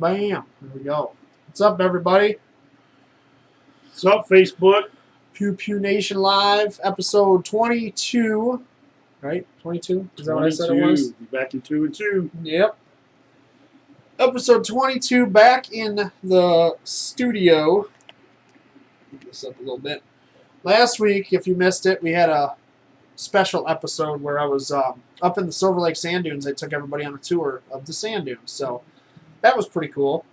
Bam. There we go. What's up, everybody? What's up, Facebook? Pew Pew Nation Live, episode 22. Right? 22? Is that what I said it was? We're back in 2 and 2. Yep. Episode 22, back in the studio. Move this up a little bit. Last week, if you missed it, we had a special episode where I was up in the Silver Lake sand dunes. I took everybody on a tour of the sand dunes, so that was pretty cool.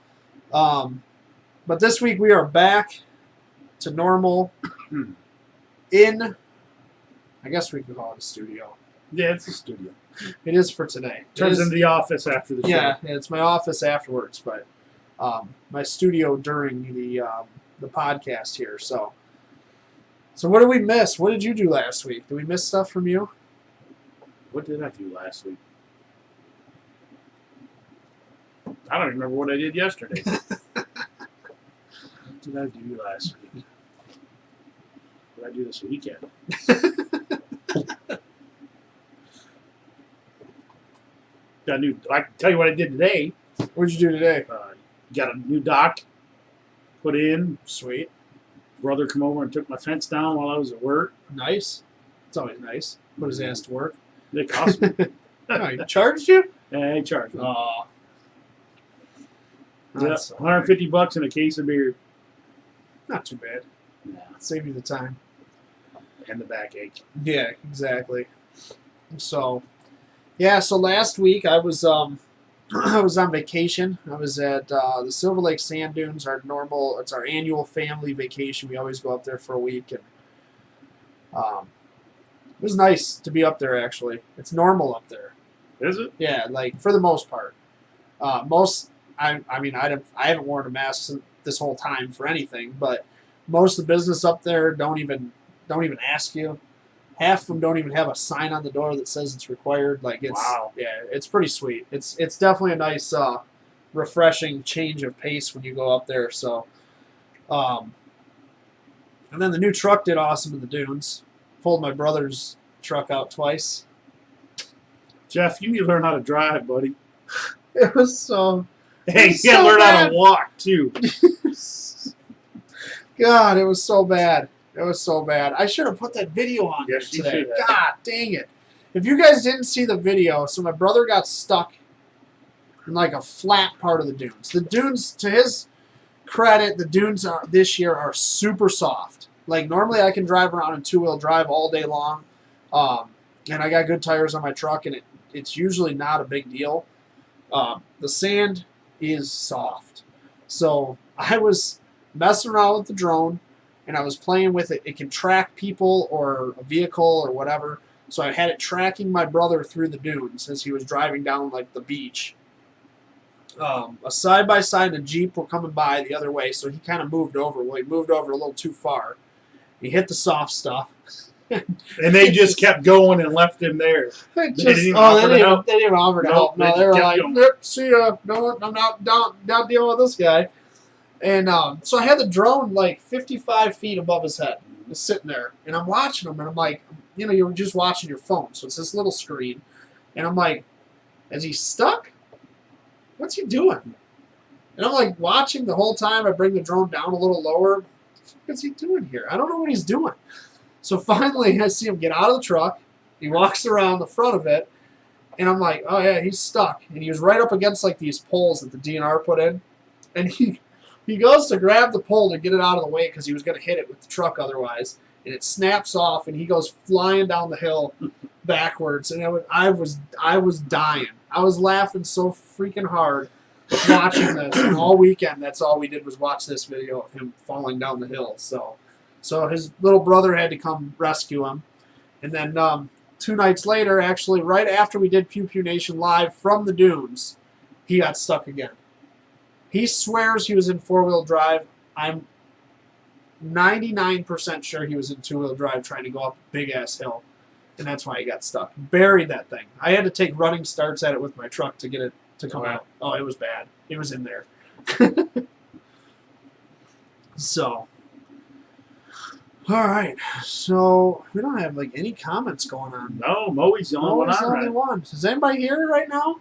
But this week we are back to normal in, I guess we could call it a studio. Yeah, it's a studio. It is for today. Turns into the office after the show. Yeah, it's my office afterwards, but my studio during the podcast here. So what did we miss? What did you do last week? Did we miss stuff from you? What did I do last week? I don't remember what I did yesterday. What did I do last week? What did I do this weekend? I can tell you what I did today. What'd you do today? Got a new dock put in. Sweet. Brother come over and took my fence down while I was at work. Nice. It's always nice. Put his ass to work. They cost me. Oh, he charged you? Yeah, he charged me. Oh. Yeah, $150 and a case of beer. Not too bad. Yeah. Save you the time. And the backache. Yeah, exactly. So, yeah. So last week I was I was on vacation. I was at the Silver Lake sand dunes. It's our annual family vacation. We always go up there for a week, and it was nice to be up there. Actually, it's normal up there. Is it? Yeah, like for the most part. I haven't worn a mask this whole time for anything, but most of the business up there don't even ask you. Half of them don't even have a sign on the door that says it's required. Like wow. Yeah, it's pretty sweet. It's definitely a nice, refreshing change of pace when you go up there. So, and then the new truck did awesome in the dunes. Pulled my brother's truck out twice. Jeff, you need to learn how to drive, buddy. It was so. Hey, you gotta learn how to walk too. God, it was so bad. It was so bad. I should have put that video on Yes, you today. should have. God dang it. If you guys didn't see the video, so my brother got stuck in like a flat part of the dunes. The dunes, to his credit, the dunes this year are super soft. Like normally I can drive around in two-wheel drive all day long, and I got good tires on my truck, and it's usually not a big deal. The sand is soft. So I was messing around with the drone, and I was playing with it. It can track people or a vehicle or whatever. So I had it tracking my brother through the dunes as he was driving down like the beach. A side-by-side and a Jeep were coming by the other way, so he kind of moved over. Well, he moved over a little too far. He hit the soft stuff. And they just kept going and left him there. They didn't even offer to help. No, they were like, "Yep, see ya. No, I'm not dealing with this guy." And so I had the drone like 55 feet above his head, just sitting there, and I'm watching him, and I'm like, you're just watching your phone, so it's this little screen, and I'm like, is he stuck? What's he doing? And I'm like watching the whole time. I bring the drone down a little lower. What's he doing here? I don't know what he's doing. So finally, I see him get out of the truck. He walks around the front of it, and I'm like, oh yeah, he's stuck. And he was right up against like these poles that the DNR put in, and he goes to grab the pole to get it out of the way because he was going to hit it with the truck otherwise, and it snaps off, and he goes flying down the hill backwards, and I was dying. I was laughing so freaking hard watching this, and all weekend that's all we did was watch this video of him falling down the hill. So his little brother had to come rescue him. And then 2 nights later, actually right after we did Pew Pew Nation Live from the dunes, he got stuck again. He swears he was in 4-wheel drive. I'm 99% sure he was in 2-wheel drive trying to go up a big-ass hill. And that's why he got stuck. Buried that thing. I had to take running starts at it with my truck to get it to come out. Oh, it was bad. It was in there. So... All right, so we don't have like any comments going on. No, Moe's the only one I read. Only one. Is anybody here right now?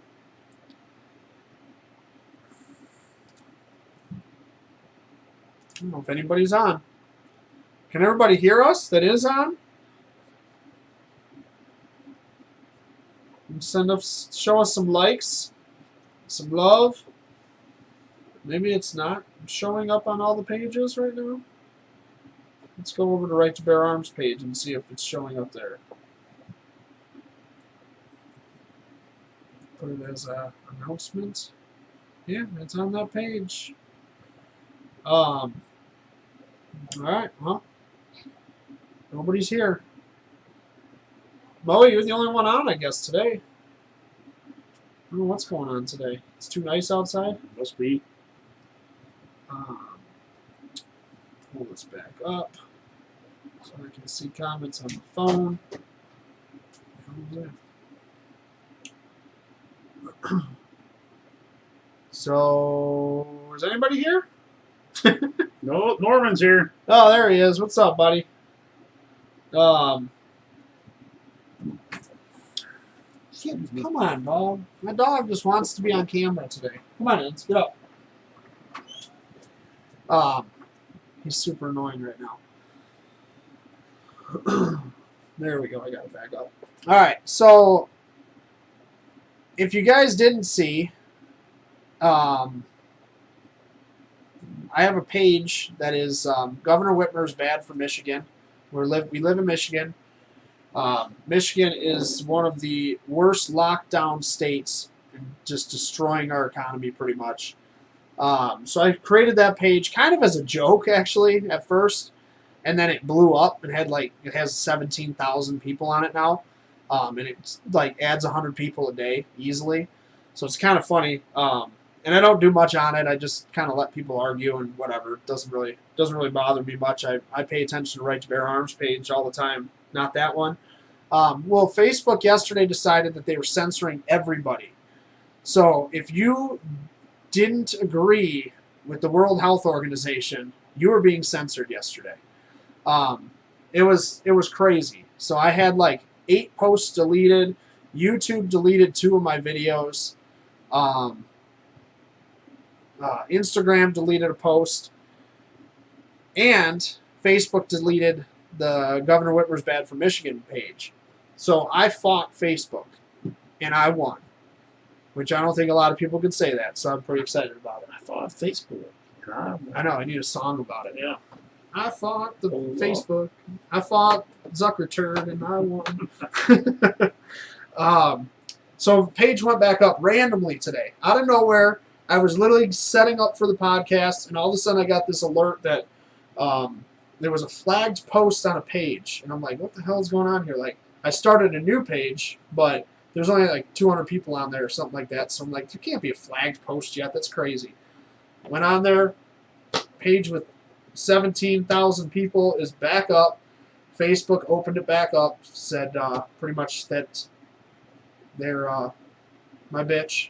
don't know if anybody's on. Can everybody hear us that is on? Show us some likes, some love. Maybe it's not showing up on all the pages right now. Let's go over to Right to Bear Arms page and see if it's showing up there. Put it as an announcement. Yeah, it's on that page. All right, well, nobody's here. Mo, you're the only one on, I guess, today. I don't know what's going on today. It's too nice outside. Must be. Pull this back up so I can see comments on the phone. So, is anybody here? No, Norman's here. Oh, there he is. What's up, buddy? Come on, dog. My dog just wants to be on camera today. Come on, let's get up. He's super annoying right now. There we go. I got it back up. All right. So, if you guys didn't see, I have a page that is Governor Whitmer's bad for Michigan. We live in Michigan. Michigan is one of the worst lockdown states and just destroying our economy pretty much. So I created that page kind of as a joke, actually, at first. And then it blew up. It has 17,000 people on it now. And it adds 100 people a day easily. So it's kind of funny. And I don't do much on it. I just kind of let people argue and whatever. It doesn't really bother me much. I pay attention to Right to Bear Arms page all the time. Not that one. Well, Facebook yesterday decided that they were censoring everybody. So if you didn't agree with the World Health Organization, you were being censored yesterday. It was crazy. So I had 8 posts deleted. YouTube deleted 2 of my videos. Instagram deleted a post. And Facebook deleted the Governor Whitmer's Bad for Michigan page. So I fought Facebook, and I won. Which I don't think a lot of people could say that, so I'm pretty excited about it. I fought Facebook. I know, I need a song about it. Yeah. I fought the Facebook. I fought Zuckerturd, and I won. So the page went back up randomly today. Out of nowhere, I was literally setting up for the podcast, and all of a sudden I got this alert that there was a flagged post on a page. And I'm like, what the hell is going on here? I started a new page, but there's only 200 people on there or something like that. So I'm like, there can't be a flagged post yet. That's crazy. Went on there. Page with 17,000 people is back up. Facebook opened it back up. Said pretty much that they're my bitch.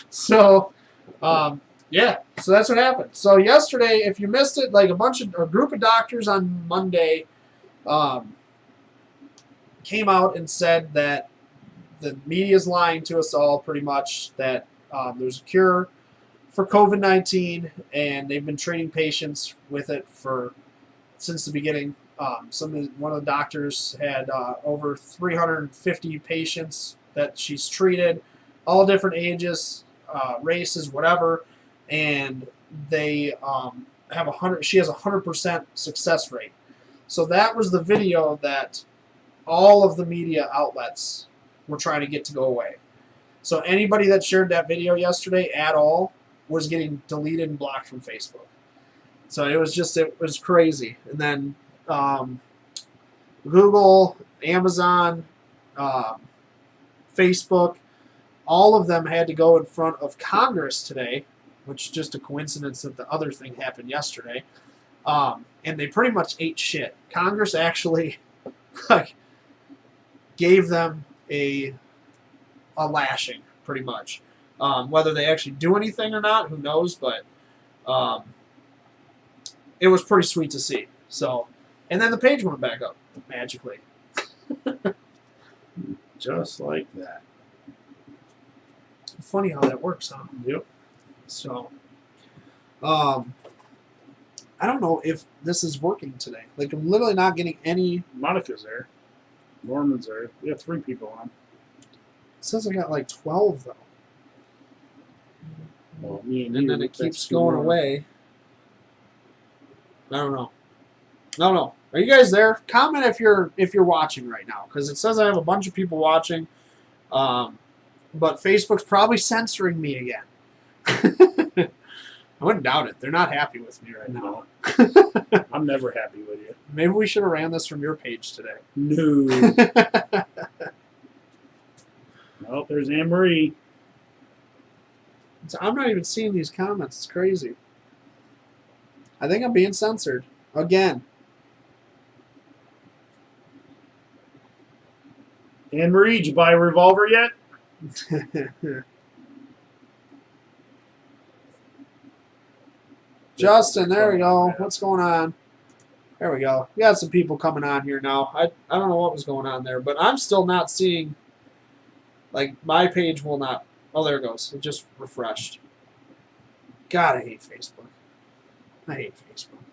So, yeah. So that's what happened. So yesterday, if you missed it, a group of doctors on Monday came out and said that the media is lying to us all pretty much, that there's a cure for COVID-19, and they've been treating patients with it since the beginning. One of the doctors had over 350 patients that she's treated, all different ages, races, whatever, and they have she has 100% success rate. So that was the video that all of the media outlets were trying to get to go away. So anybody that shared that video yesterday at all was getting deleted and blocked from Facebook. So it was crazy. And then Google, Amazon, Facebook, all of them had to go in front of Congress today, which is just a coincidence that the other thing happened yesterday. And they pretty much ate shit. Congress actually gave them a lashing, pretty much. Whether they actually do anything or not, who knows? But it was pretty sweet to see. So, and then the page went back up magically. Just like that. Funny how that works, huh? Yep. So, I don't know if this is working today. Like, I'm literally not getting any. Monica's there. Norman's there. We have 3 people on. It says I got like 12 though. Well, me and then it keeps going away. I don't know. Are you guys there? Comment if you're watching right now, because it says I have a bunch of people watching, but Facebook's probably censoring me again. I wouldn't doubt it. They're not happy with me right now. I'm never happy with you. Maybe we should have ran this from your page today. No. Well, there's Anne Marie. I'm not even seeing these comments. It's crazy. I think I'm being censored again. Anne Marie, did you buy a revolver yet? Justin, there we go. What's going on? There we go. We got some people coming on here now. I don't know what was going on there, but I'm still not seeing, like, my page will not. Oh, there it goes. It just refreshed. God, I hate Facebook. I hate Facebook.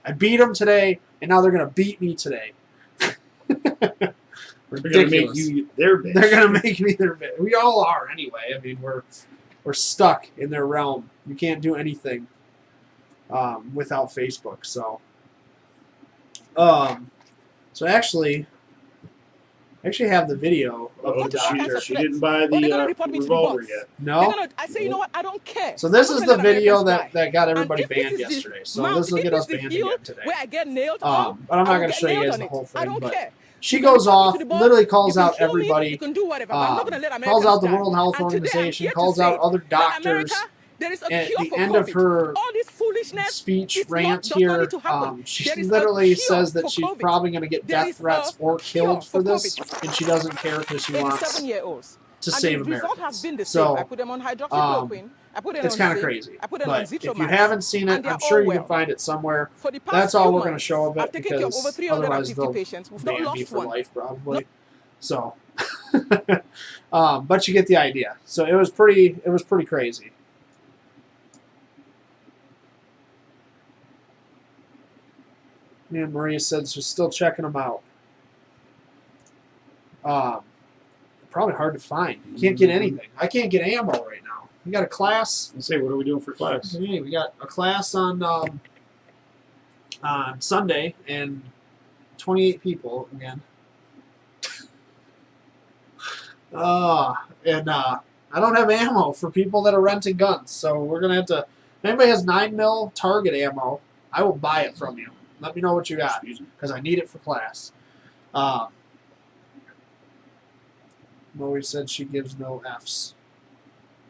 I beat them today, and now they're going to beat me today. They're going to make you their bitch. They're going to make me their bitch. We all are anyway. I mean, we're stuck in their realm. You can't do anything without Facebook. So actually have the video of the doctor. She didn't buy the revolver yet. No? I say, you know what? I don't care. So this is the video that got everybody banned yesterday. So this will get us banned again today. Where I get nailed but I'm not going to show you guys the whole thing. I don't care. She goes off, literally calls out everybody, You can do whatever. I'm not going to let Americans calls out the die. World Health And today I'm Organization, here to calls say out other that doctors. America, there is a At cure the for end of COVID. her All this foolishness speech does rant not here, need to happen. she There is a literally cure says that for she's COVID. probably going to get There death is threats a or killed cure for this, COVID. and she doesn't care because she wants 87-year-olds. to And save the result has Americans. been the same. So I put them on hydroxychloroquine. I put them it's on kind of zinc. crazy. I put them on But if you Zithromax. haven't seen it, And they're I'm sure all you can well. find it somewhere. For the past That's few all we're going to months, show of it I've taken care of over because 350 otherwise they'll patients. We've not ban me lost for one. life probably. So, but you get the idea. So it was pretty crazy. Me and Maria said she's still checking them out. Probably hard to find. You can't get anything. I can't get ammo right now. We got a class. Let's say, what are we doing for class? Hey, we got a class on Sunday and 28 people again. And I don't have ammo for people that are renting guns, so we're gonna have to. If anybody has 9mm target ammo, I will buy it from you. Let me know what you got because I need it for class. Moe said she gives no Fs.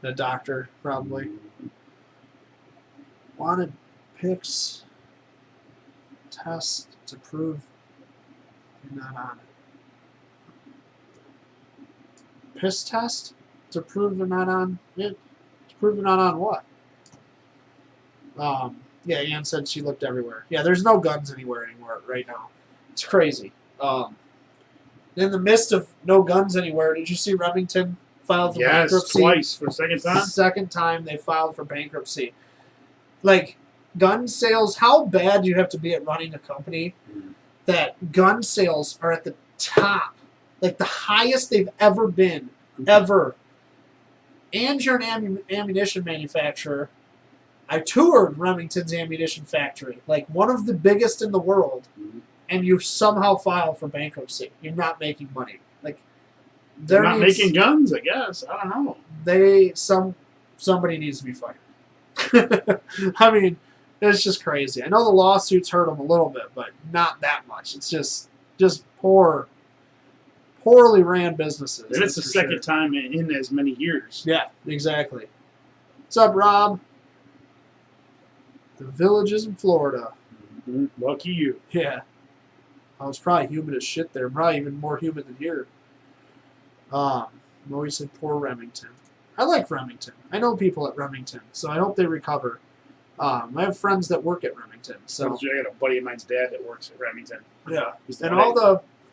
The doctor probably wanted pics test to prove you're not on it. Piss test to prove they're not on it. To prove they're not on what? Yeah, Ann said she looked everywhere. Yeah, there's no guns anywhere right now. It's crazy. In the midst of no guns anywhere, did you see Remington filed for bankruptcy? Yes, twice for the second time. Second time they filed for bankruptcy. Like, gun sales, how bad do you have to be at running a company that gun sales are at the top? Like, the highest they've ever been, ever. And you're an ammunition manufacturer. I toured Remington's ammunition factory, like one of the biggest in the world, and you somehow file for bankruptcy. You're not making money. Like, they're not making guns, I guess. I don't know. Somebody needs to be fired. I mean, it's just crazy. I know the lawsuits hurt them a little bit, but not that much. It's just poorly ran businesses. And it's the second time in as many years. Yeah, exactly. What's up, Rob? The villages in Florida. Lucky you. Yeah. I was probably humid as shit there. Probably even more humid than here. Moe said poor Remington. I like Remington. I know people at Remington, so I hope they recover. I have friends that work at Remington. So I got a buddy of mine's dad that works at Remington. Yeah.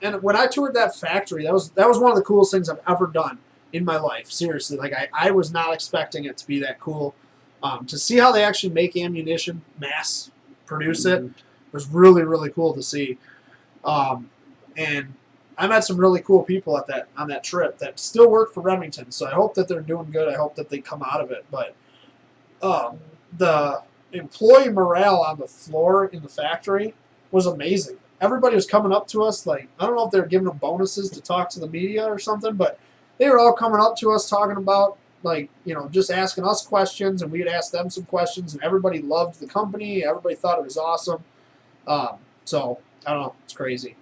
And when I toured that factory, that was one of the coolest things I've ever done in my life. Seriously. Like I was not expecting it to be that cool. To see how they actually make ammunition, mass produce it, was really, really cool to see. And I met some really cool people on that trip that still work for Remington. So I hope that they're doing good. I hope that they come out of it. But the employee morale on the floor in the factory was amazing. Everybody was coming up to us like, I don't know if they were giving them bonuses to talk to the media or something, but they were all coming up to us talking about, like, just asking us questions, and we'd ask them some questions, and everybody loved the company. Everybody thought it was awesome. So I don't know, it's crazy.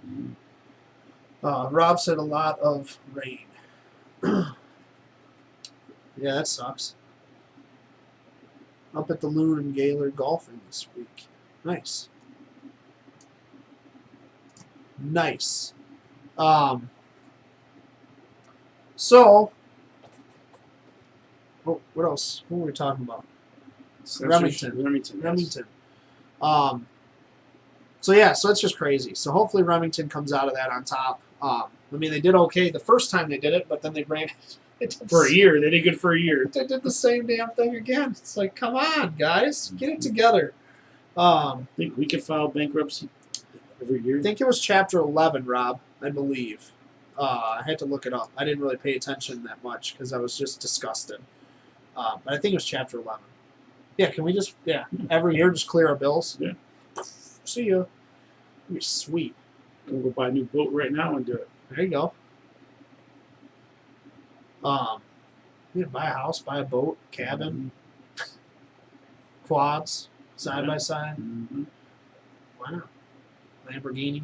Rob said a lot of rain. Yeah, that sucks. Up at the Loon and Gaylord golfing this week. Nice. Nice. So, what else? What were we talking about? Remington. So yeah, so it's just crazy. So hopefully Remington comes out of that on top. I mean, they did okay the first time they did it, but then they ran it for a year. They did good for a year. They did the same damn thing again. It's like, come on, guys, get it together. I think we could file bankruptcy every year. I think it was Chapter 11, Rob, I believe. I had to look it up. I didn't really pay attention that much because I was just disgusted. But I think it was Chapter 11. Yeah, can we just, every year just clear our bills? Yeah. See ya. That'd be sweet. I'm going to go buy a new boat right now and do it. There you go. You can buy a house, buy a boat, cabin, quads, side by side. Mm-hmm. Why not? Lamborghini.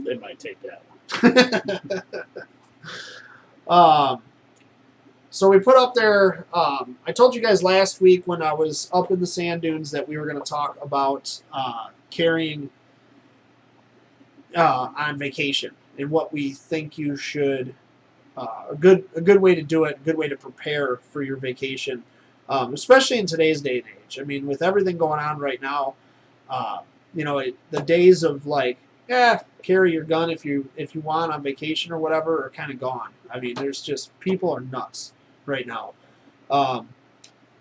They might take that one. So we put up there, I told you guys last week when I was up in the sand dunes that we were going to talk about carrying on vacation and what we think you should, a good way to do it, a good way to prepare for your vacation, especially in today's day and age. I mean, with everything going on right now, the days of like, carry your gun if you want on vacation or whatever are kind of gone. I mean, there's just, people are nuts right now.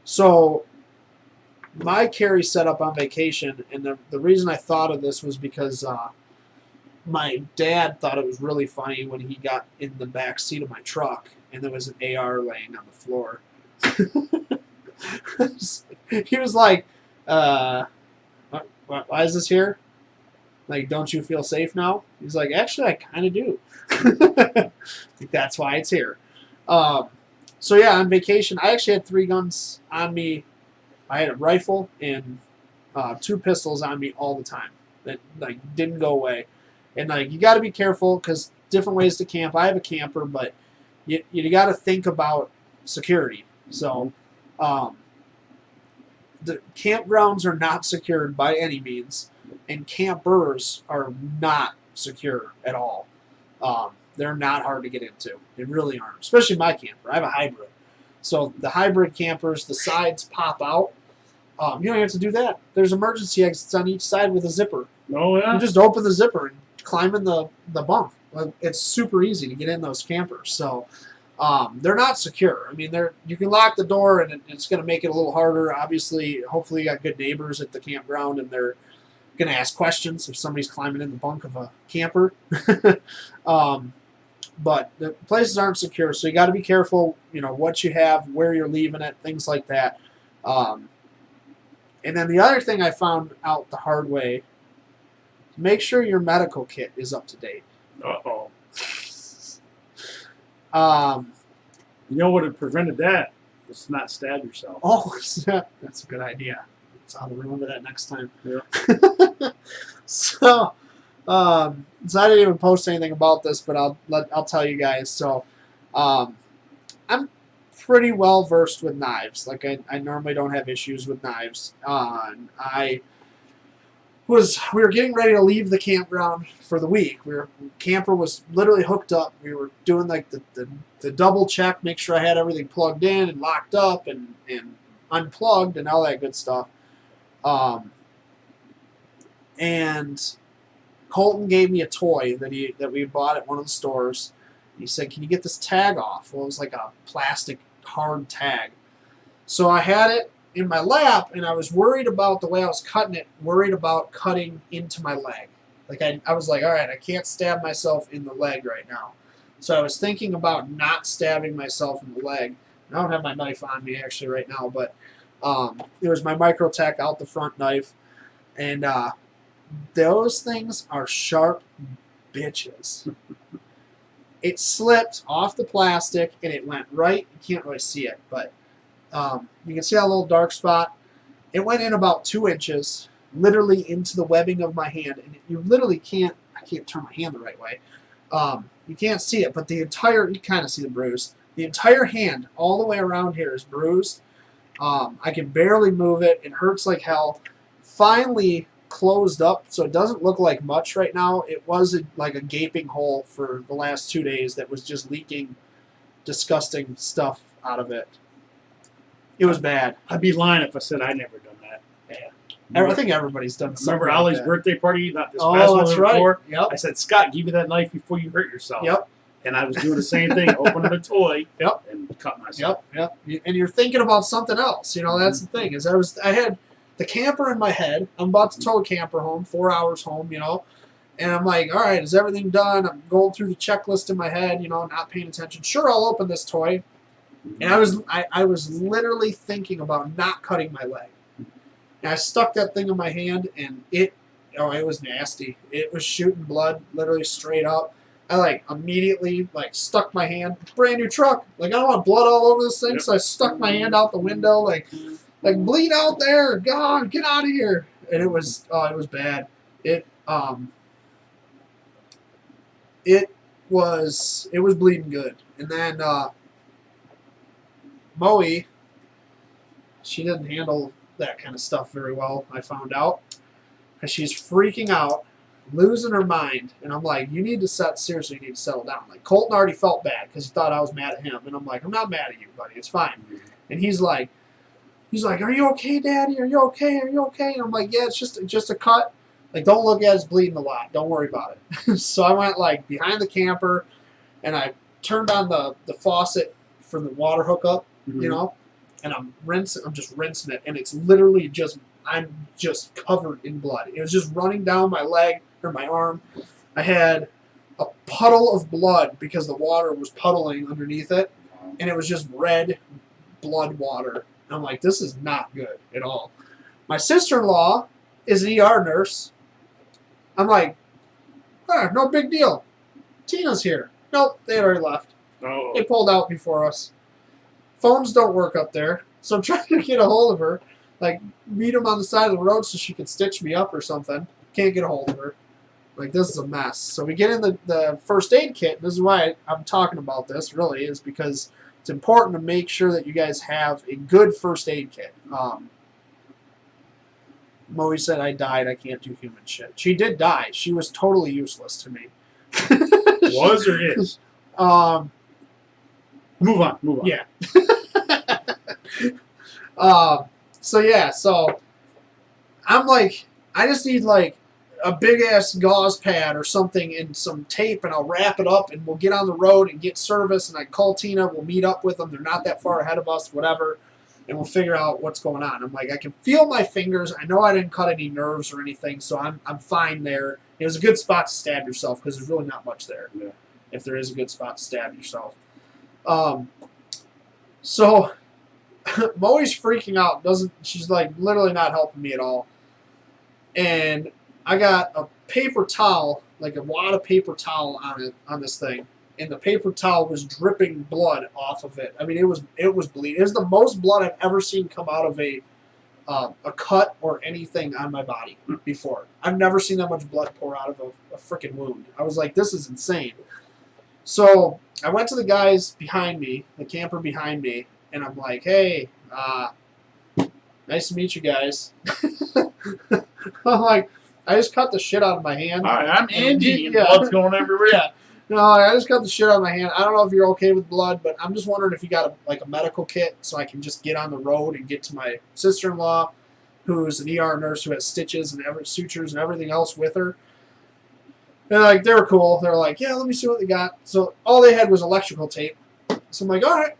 So my carry setup on vacation, and the reason I thought of this was because my dad thought it was really funny when he got in the back seat of my truck and there was an AR laying on the floor. He was like, why is this here? Like, don't you feel safe now? He's like, actually, I kind of do. That's why it's here. So yeah, on vacation, I actually had 3 guns on me. I had a rifle and 2 pistols on me all the time that like didn't go away. And like, you got to be careful because different ways to camp. I have a camper, but you got to think about security. So the campgrounds are not secured by any means, and campers are not secure at all. They're not hard to get into. They really aren't, especially my camper. I have a hybrid. So the hybrid campers, the sides pop out. You don't have to do that. There's emergency exits on each side with a zipper. Oh, yeah? You just open the zipper and climb in the bunk. It's super easy to get in those campers. So they're not secure. I mean, you can lock the door, and it's going to make it a little harder. Obviously, hopefully you got good neighbors at the campground, and they're going to ask questions if somebody's climbing in the bunk of a camper. But the places aren't secure, so you got to be careful, what you have, where you're leaving it, things like that. And then the other thing I found out the hard way, make sure your medical kit is up to date. Uh-oh. You know what had prevented that? Was to not stab yourself. Oh, that's a good idea. So I'll remember that next time. Yeah. So I didn't even post anything about this, but I'll tell you guys. So, I'm pretty well versed with knives. Like I normally don't have issues with knives. We were getting ready to leave the campground for the week. Camper was literally hooked up. We were doing like the double check, make sure I had everything plugged in and locked up and unplugged and all that good stuff. And Colton gave me a toy that we bought at one of the stores. He said, "Can you get this tag off?" Well, it was like a plastic hard tag. So I had it in my lap, and I was worried about the way I was cutting it, worried about cutting into my leg. Like I was like, all right, I can't stab myself in the leg right now. So I was thinking about not stabbing myself in the leg. I don't have my knife on me actually right now, but it was my Microtech out the front knife, and those things are sharp bitches. It slipped off the plastic and it went right. You can't really see it, but you can see that little dark spot. It went in about 2 inches, literally into the webbing of my hand, and you literally can't. I can't turn my hand the right way. You can't see it, but the entire. You kind of see the bruise. The entire hand, all the way around here, is bruised. I can barely move it. It hurts like hell. Finally closed up, so it doesn't look like much right now. It was like a gaping hole for the last 2 days that was just leaking disgusting stuff out of it. It was bad. I'd be lying if I said I'd never done that. Yeah. I think everybody's done something. Remember like Ollie's that. birthday party? Not this past one, that's before. Right. Yep. I said, Scott, give me that knife before you hurt yourself. Yep. And I was doing the same thing, opening a toy. Yep. And cut myself. Yep. And you're thinking about something else. You know, that's the thing. Is I had the camper in my head. I'm about to tow a camper home, 4 hours home. You know, and I'm like, all right, is everything done? I'm going through the checklist in my head. You know, not paying attention. Sure, I'll open this toy. And I was literally thinking about not cutting my leg. And I stuck that thing in my hand, and it was nasty. It was shooting blood, literally straight up. I immediately stuck my hand. Brand new truck. I don't want blood all over this thing, so I stuck my hand out the window, like bleed out there. God, get out of here. And it was bad. It was bleeding good. And then Moe, she didn't handle that kind of stuff very well, I found out. And she's freaking out, losing her mind. And I'm like, you need to seriously need to settle down. Colton already felt bad because he thought I was mad at him. And I'm like, I'm not mad at you, buddy. It's fine. And he's like, are you okay, Daddy? Are you okay? Are you okay? And I'm like, yeah, it's just a cut. Don't look at it, it's bleeding a lot. Don't worry about it. So I went behind the camper, and I turned on the faucet for the water hookup, you know, and I'm just rinsing it, and it's literally I'm just covered in blood. It was just running down my leg or my arm. I had a puddle of blood because the water was puddling underneath it, and it was just red blood water. And I'm like, this is not good at all. My sister-in-law is an ER nurse. I'm like, no big deal. Tina's here. Nope, they had already left. Oh. They pulled out before us. Phones don't work up there, so I'm trying to get a hold of her. Meet him on the side of the road so she can stitch me up or something. Can't get a hold of her. This is a mess. So we get in the first aid kit. This is why I'm talking about this, really, is because it's important to make sure that you guys have a good first aid kit. Moe said I died. I can't do human shit. She did die. She was totally useless to me. Was or is? Move on. Yeah. So I'm like, I just need a big ass gauze pad or something and some tape, and I'll wrap it up, and we'll get on the road and get service, and I call Tina. We'll meet up with them. They're not that far ahead of us, whatever. And we'll figure out what's going on. I'm like, I can feel my fingers. I know I didn't cut any nerves or anything, so I'm fine there. It was a good spot to stab yourself because there's really not much there. Yeah. If there is a good spot to stab yourself. So Moe's freaking out. She's literally not helping me at all. And I got a paper towel, a wad of paper towel on this thing. And the paper towel was dripping blood off of it. I mean, it was bleeding. It was the most blood I've ever seen come out of a cut or anything on my body before. I've never seen that much blood pour out of a freaking wound. I was like, this is insane. So I went to the guys behind me, the camper behind me, and I'm like, hey, nice to meet you guys. I'm like, I just cut the shit out of my hand. Hi, I'm Andy, and blood's going everywhere. Yeah. No, I just cut the shit out of my hand. I don't know if you're okay with blood, but I'm just wondering if you got a medical kit so I can just get on the road and get to my sister-in-law, who's an ER nurse who has stitches and sutures and everything else with her. And they were cool. They were like, yeah, let me see what they got. So all they had was electrical tape. So I'm like, all right.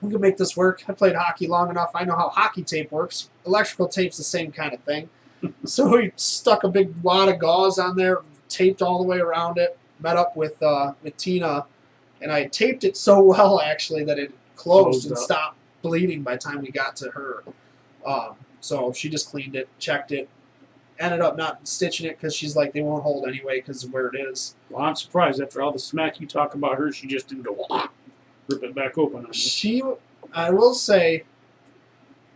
we can make this work. I played hockey long enough. I know how hockey tape works. Electrical tape's the same kind of thing. So we stuck a big wad of gauze on there, taped all the way around it, met up with Tina, and I taped it so well, actually, that it closed and stopped bleeding by the time we got to her. So she just cleaned it, checked it, ended up not stitching it because she's like, they won't hold anyway because of where it is. Well, I'm surprised after all the smack you talk about her, she just didn't go rip it back open on you. I will say,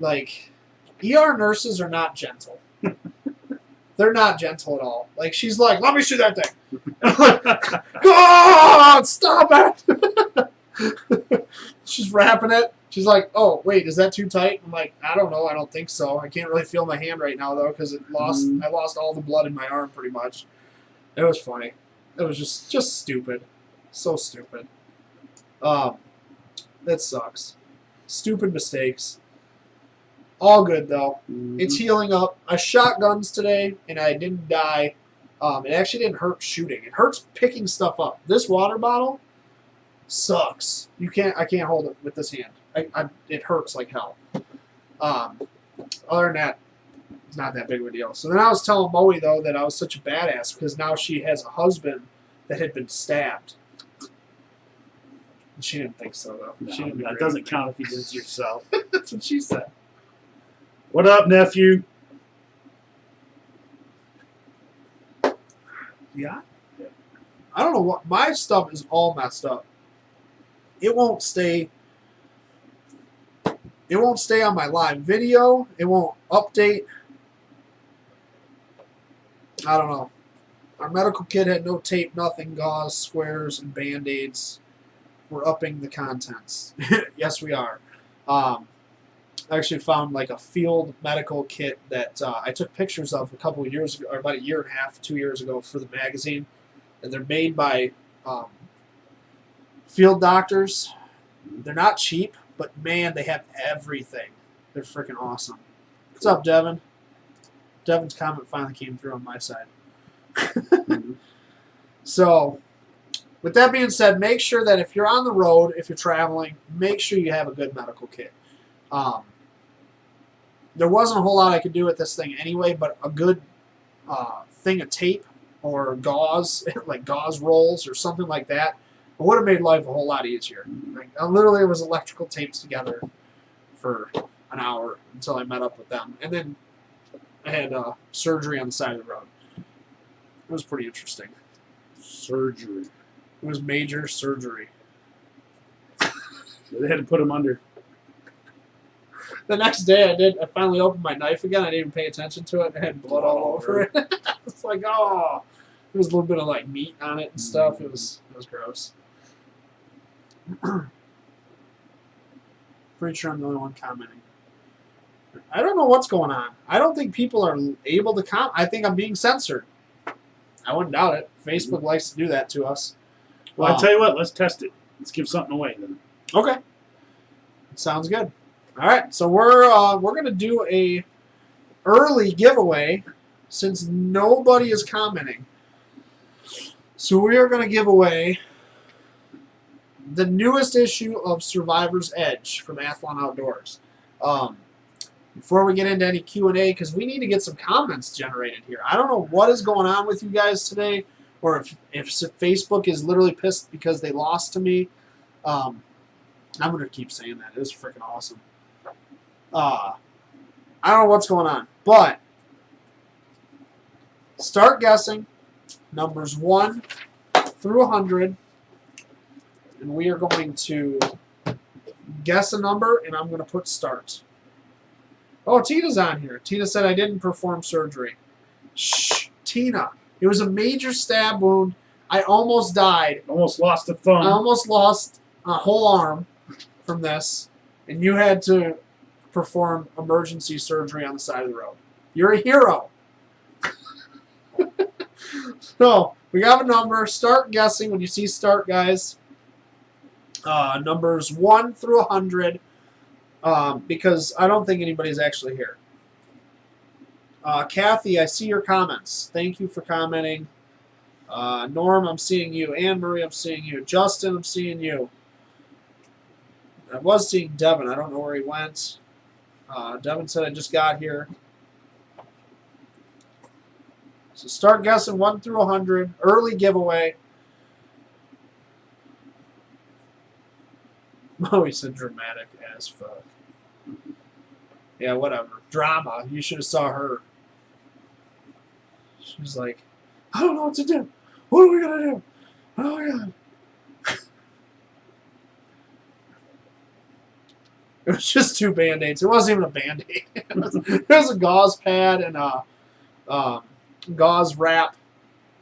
like, ER nurses are not gentle. They're not gentle at all. Like, she's like, let me see that thing. And I'm like, God, stop it. She's wrapping it. She's like, oh, wait, is that too tight? I'm like, I don't know. I don't think so. I can't really feel my hand right now, though, because I lost all the blood in my arm pretty much. It was funny. It was just stupid. So stupid. That sucks. Stupid mistakes. All good, though. Mm-hmm. It's healing up. I shot guns today, and I didn't die. It actually didn't hurt shooting. It hurts picking stuff up. This water bottle sucks. I can't hold it with this hand. It hurts like hell. Other than that, it's not that big of a deal. So then I was telling Moe, though, that I was such a badass because now she has a husband that had been stabbed. And she didn't think so, though. No, that doesn't count if you did it yourself. That's what she said. What up, nephew? Yeah? I don't know what. My stuff is all messed up. It won't stay. It won't stay on my live video. It won't update. I don't know. Our medical kit had no tape, nothing, gauze, squares, and Band-Aids. We're upping the contents. Yes, we are. I actually found like a field medical kit that I took pictures of a couple of years ago, or about a year and a half, 2 years ago for the magazine. And they're made by field doctors. They're not cheap, but man, they have everything. They're freaking awesome. What's up, Devin? Devin's comment finally came through on my side. So, with that being said, make sure that if you're on the road, if you're traveling, make sure you have a good medical kit. There wasn't a whole lot I could do with this thing anyway, but a good thing of tape or gauze, like gauze rolls or something like that, it would have made life a whole lot easier. Like, I literally was electrical tapes together for an hour until I met up with them. And then I had surgery on the side of the road. It was pretty interesting. Surgery. It was major surgery. They had to put him under. The next day I finally opened my knife again. I didn't even pay attention to it. I had blood all over it. It's like, oh. There was a little bit of like meat on it and stuff. It was gross. Pretty sure I'm the only one commenting. I don't know what's going on. I don't think people are able to comment. I think I'm being censored. I wouldn't doubt it. Facebook likes to do that to us. Well, I tell you what, let's test it. Let's give something away then. Okay. Sounds good. All right, so we're gonna do a early giveaway since nobody is commenting. So we are gonna give away the newest issue of Survivor's Edge from Athlon Outdoors. Before we get into any Q&A, because we need to get some comments generated here. I don't know what is going on with you guys today, or if Facebook is literally pissed because they lost to me. I'm going to keep saying that. It was freaking awesome. I don't know what's going on, but start guessing numbers 1 through 100, and we are going to guess a number, and I'm going to put start. Oh, Tina's on here. Tina said I didn't perform surgery. Shh, Tina. It was a major stab wound. I almost died. Almost lost a thumb. I almost lost a whole arm from this, and you had to perform emergency surgery on the side of the road. You're a hero. So, we got a number. Start guessing when you see start, guys. Numbers 1 through 100. Because I don't think anybody's actually here. Kathy, I see your comments. Thank you for commenting. Norm, I'm seeing you. Anne Marie, I'm seeing you. Justin, I'm seeing you. I was seeing Devin. I don't know where he went. Devin said I just got here. So start guessing 1 through 100. Early giveaway. Oh, he said dramatic as fuck. Yeah, whatever. Drama. You should have saw her. She's like, I don't know what to do. What are we going to do? Oh, my God. It was just 2 Band-Aids. It wasn't even a Band-Aid. It was a gauze pad and a gauze wrap.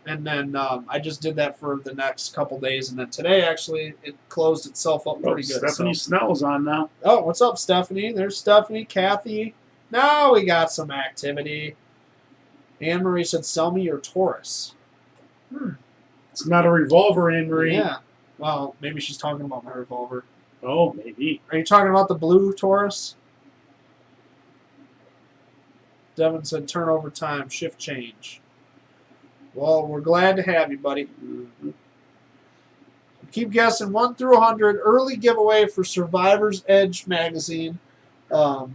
And then I just did that for the next couple days. And then today, actually, it closed itself up pretty good. Stephanie Snell's on now. Oh, what's up, Stephanie? There's Stephanie, Kathy. Now we got some activity. Anne-Marie said, sell me your Taurus. It's not a revolver, Anne-Marie. Yeah. Well, maybe she's talking about my revolver. Oh, maybe. Are you talking about the blue Taurus? Devin said, turnover time, shift change. Well, we're glad to have you, buddy. Mm-hmm. Keep guessing 1 through 100. Early giveaway for Survivor's Edge magazine. I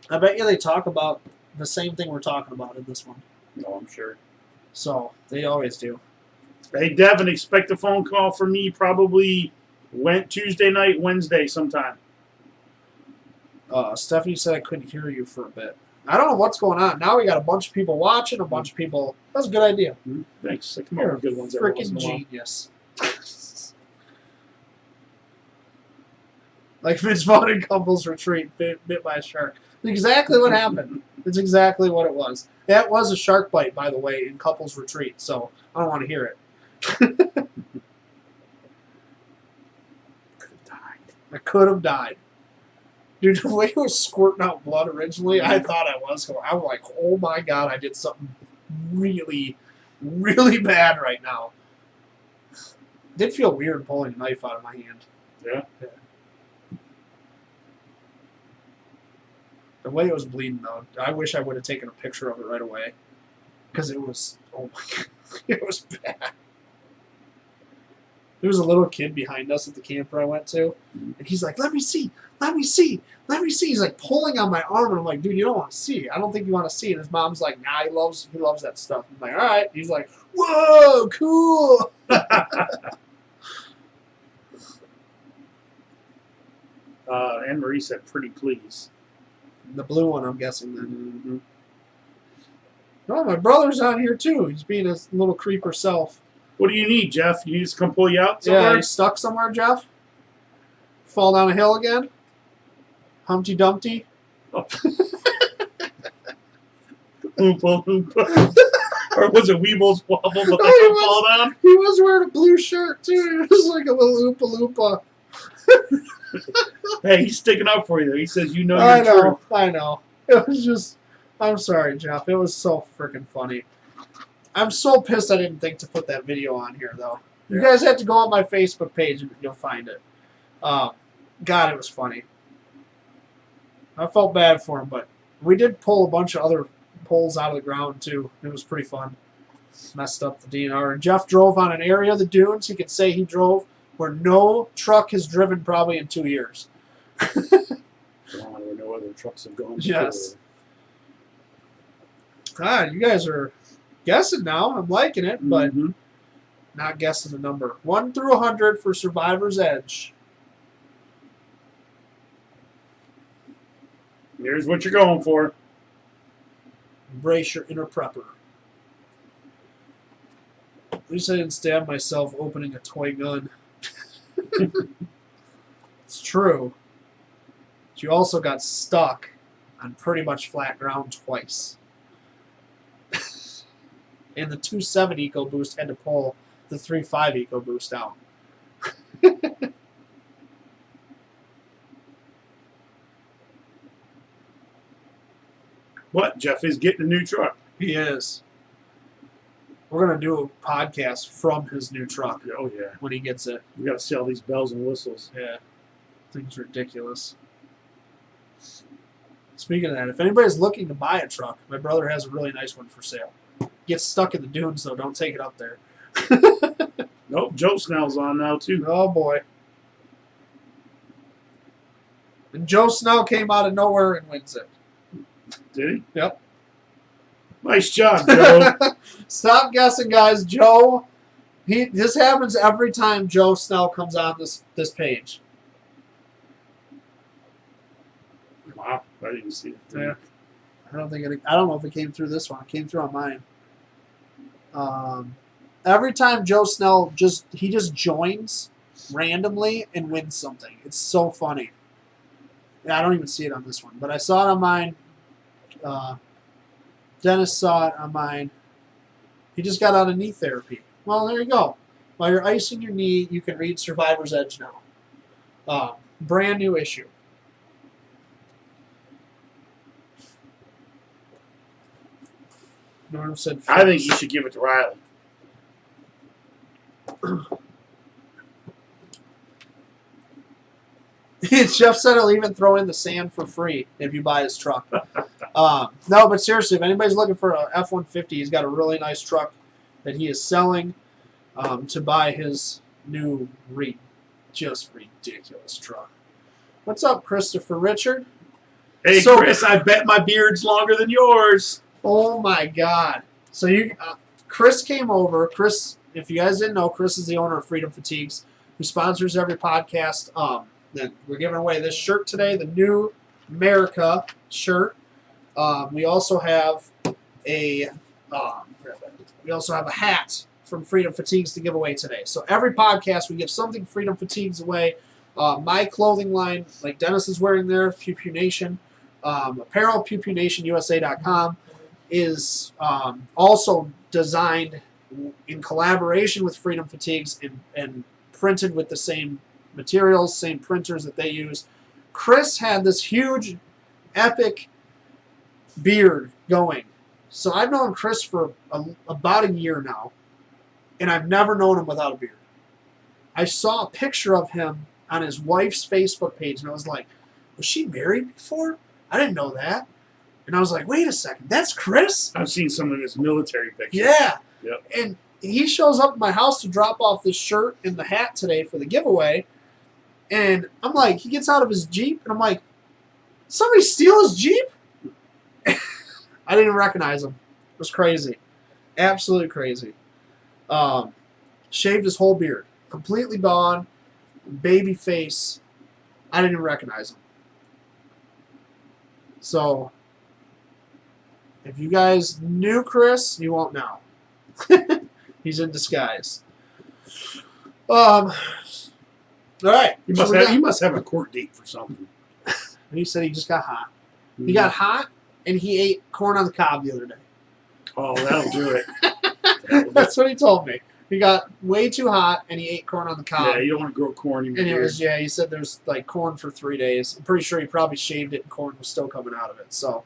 bet you they talk about the same thing we're talking about in this one. No, I'm sure. So, they always do. Hey, Devin, expect a phone call from me probably Tuesday night, Wednesday sometime. Stephanie said I couldn't hear you for a bit. I don't know what's going on. Now we got a bunch of people watching, a bunch of people. That's a good idea. Thanks. I come You're up with good ones. a freaking genius. Like Vince Vaughn in Couples Retreat, bit by a shark. Exactly what happened. It's exactly what it was. That was a shark bite, by the way, in Couples Retreat, so I don't want to hear it. Could have died. I could have died. Dude, the way it was squirting out blood originally, I thought I was going. I was like, oh my God, I did something really, really bad right now. It did feel weird pulling a knife out of my hand. Yeah. The way it was bleeding, though, I wish I would have taken a picture of it right away. Because it was, oh my God, it was bad. There was a little kid behind us at the camper I went to, and he's like, let me see, let me see, let me see. He's like pulling on my arm, and I'm like, dude, you don't want to see. I don't think you want to see. And his mom's like, nah, he loves that stuff. I'm like, all right. He's like, whoa, cool. Anne-Marie said, pretty please. The blue one, I'm guessing, then. Oh, my brother's on here, too. He's being his little creeper self. What do you need, Jeff? You need us to come pull you out somewhere? Yeah, you stuck somewhere, Jeff? Fall down a hill again? Humpty Dumpty? Oh. Oompa Loompa. Or was it Weebles Wobble, but they couldn't fall down? He was wearing a blue shirt, too. It was like a little Oompa Loompa. Hey, he's sticking up for you, though. He says, you know your truth. I know. It was just... I'm sorry, Jeff. It was so freaking funny. I'm so pissed I didn't think to put that video on here, though. You guys have to go on my Facebook page and you'll find it. God, it was funny. I felt bad for him, but we did pull a bunch of other poles out of the ground, too. It was pretty fun. Messed up the DNR. And Jeff drove on an area of the dunes he could say he drove where no truck has driven probably in 2 years. Where no other trucks have gone. Yes. God, you guys are guessing now. I'm liking it, but not guessing the number. 1 through 100 for Survivor's Edge. Here's what you're going for. Embrace your inner prepper. At least I didn't stab myself opening a toy gun. It's true. But you also got stuck on pretty much flat ground twice. And the 2.7 EcoBoost had to pull the 3.5 EcoBoost out. What? Jeff is getting a new truck. He is. We're going to do a podcast from his new truck. Oh, yeah. When he gets it. We got to see all these bells and whistles. Yeah. Thing's ridiculous. Speaking of that, if anybody's looking to buy a truck, my brother has a really nice one for sale. Gets stuck in the dunes, though. Don't take it up there. Nope, Joe Snell's on now, too. Oh, boy. And Joe Snell came out of nowhere and wins it. Did he? Yep. Nice job, Joe. Stop guessing, guys. Joe, this happens every time Joe Snell comes on this page. Wow, I didn't see it. Yeah. I don't know if it came through this one. It came through on mine. Every time Joe Snell just joins randomly and wins something. It's so funny. Yeah, I don't even see it on this one, but I saw it on mine. Dennis saw it on mine. He just got out of knee therapy. Well, there you go. While you're icing your knee, you can read Survivor's Edge now. Brand new issue. Norm said, I think you should give it to Riley. Jeff said he'll even throw in the sand for free if you buy his truck. No, but seriously, if anybody's looking for an F-150, he's got a really nice truck that he is selling to buy his new just ridiculous truck. What's up, Christopher Richard? Hey, so, Chris, I bet my beard's longer than yours. Oh, my God. So Chris came over. Chris, if you guys didn't know, Chris is the owner of Freedom Fatigues, who sponsors every podcast. Then we're giving away this shirt today, the new America shirt. We also have a hat from Freedom Fatigues to give away today. So every podcast we give something Freedom Fatigues away. My clothing line, like Dennis is wearing there, Pew Pew Nation, apparel, pewpewnationusa.com, is also designed in collaboration with Freedom Fatigues and printed with the same materials, same printers that they use. Chris had this huge, epic beard going. So I've known Chris for about a year now, and I've never known him without a beard. I saw a picture of him on his wife's Facebook page, and I was like, was she married before? I didn't know that. And I was like, wait a second, that's Chris? I've seen some of his military pictures. Yeah. Yep. And he shows up at my house to drop off this shirt and the hat today for the giveaway. And I'm like, he gets out of his Jeep, and I'm like, somebody steal his Jeep? I didn't even recognize him. It was crazy. Absolutely crazy. Shaved his whole beard. Completely gone. Baby face. I didn't even recognize him. So, if you guys knew Chris, you won't now. He's in disguise. All right. He must have a court date for something. He said he just got hot. Mm-hmm. He got hot, and he ate corn on the cob the other day. Oh, that'll do it. That's what he told me. He got way too hot, and he ate corn on the cob. Yeah, you don't want to grow corn in your beard. He said there's like corn for 3 days. I'm pretty sure he probably shaved it, and corn was still coming out of it. So,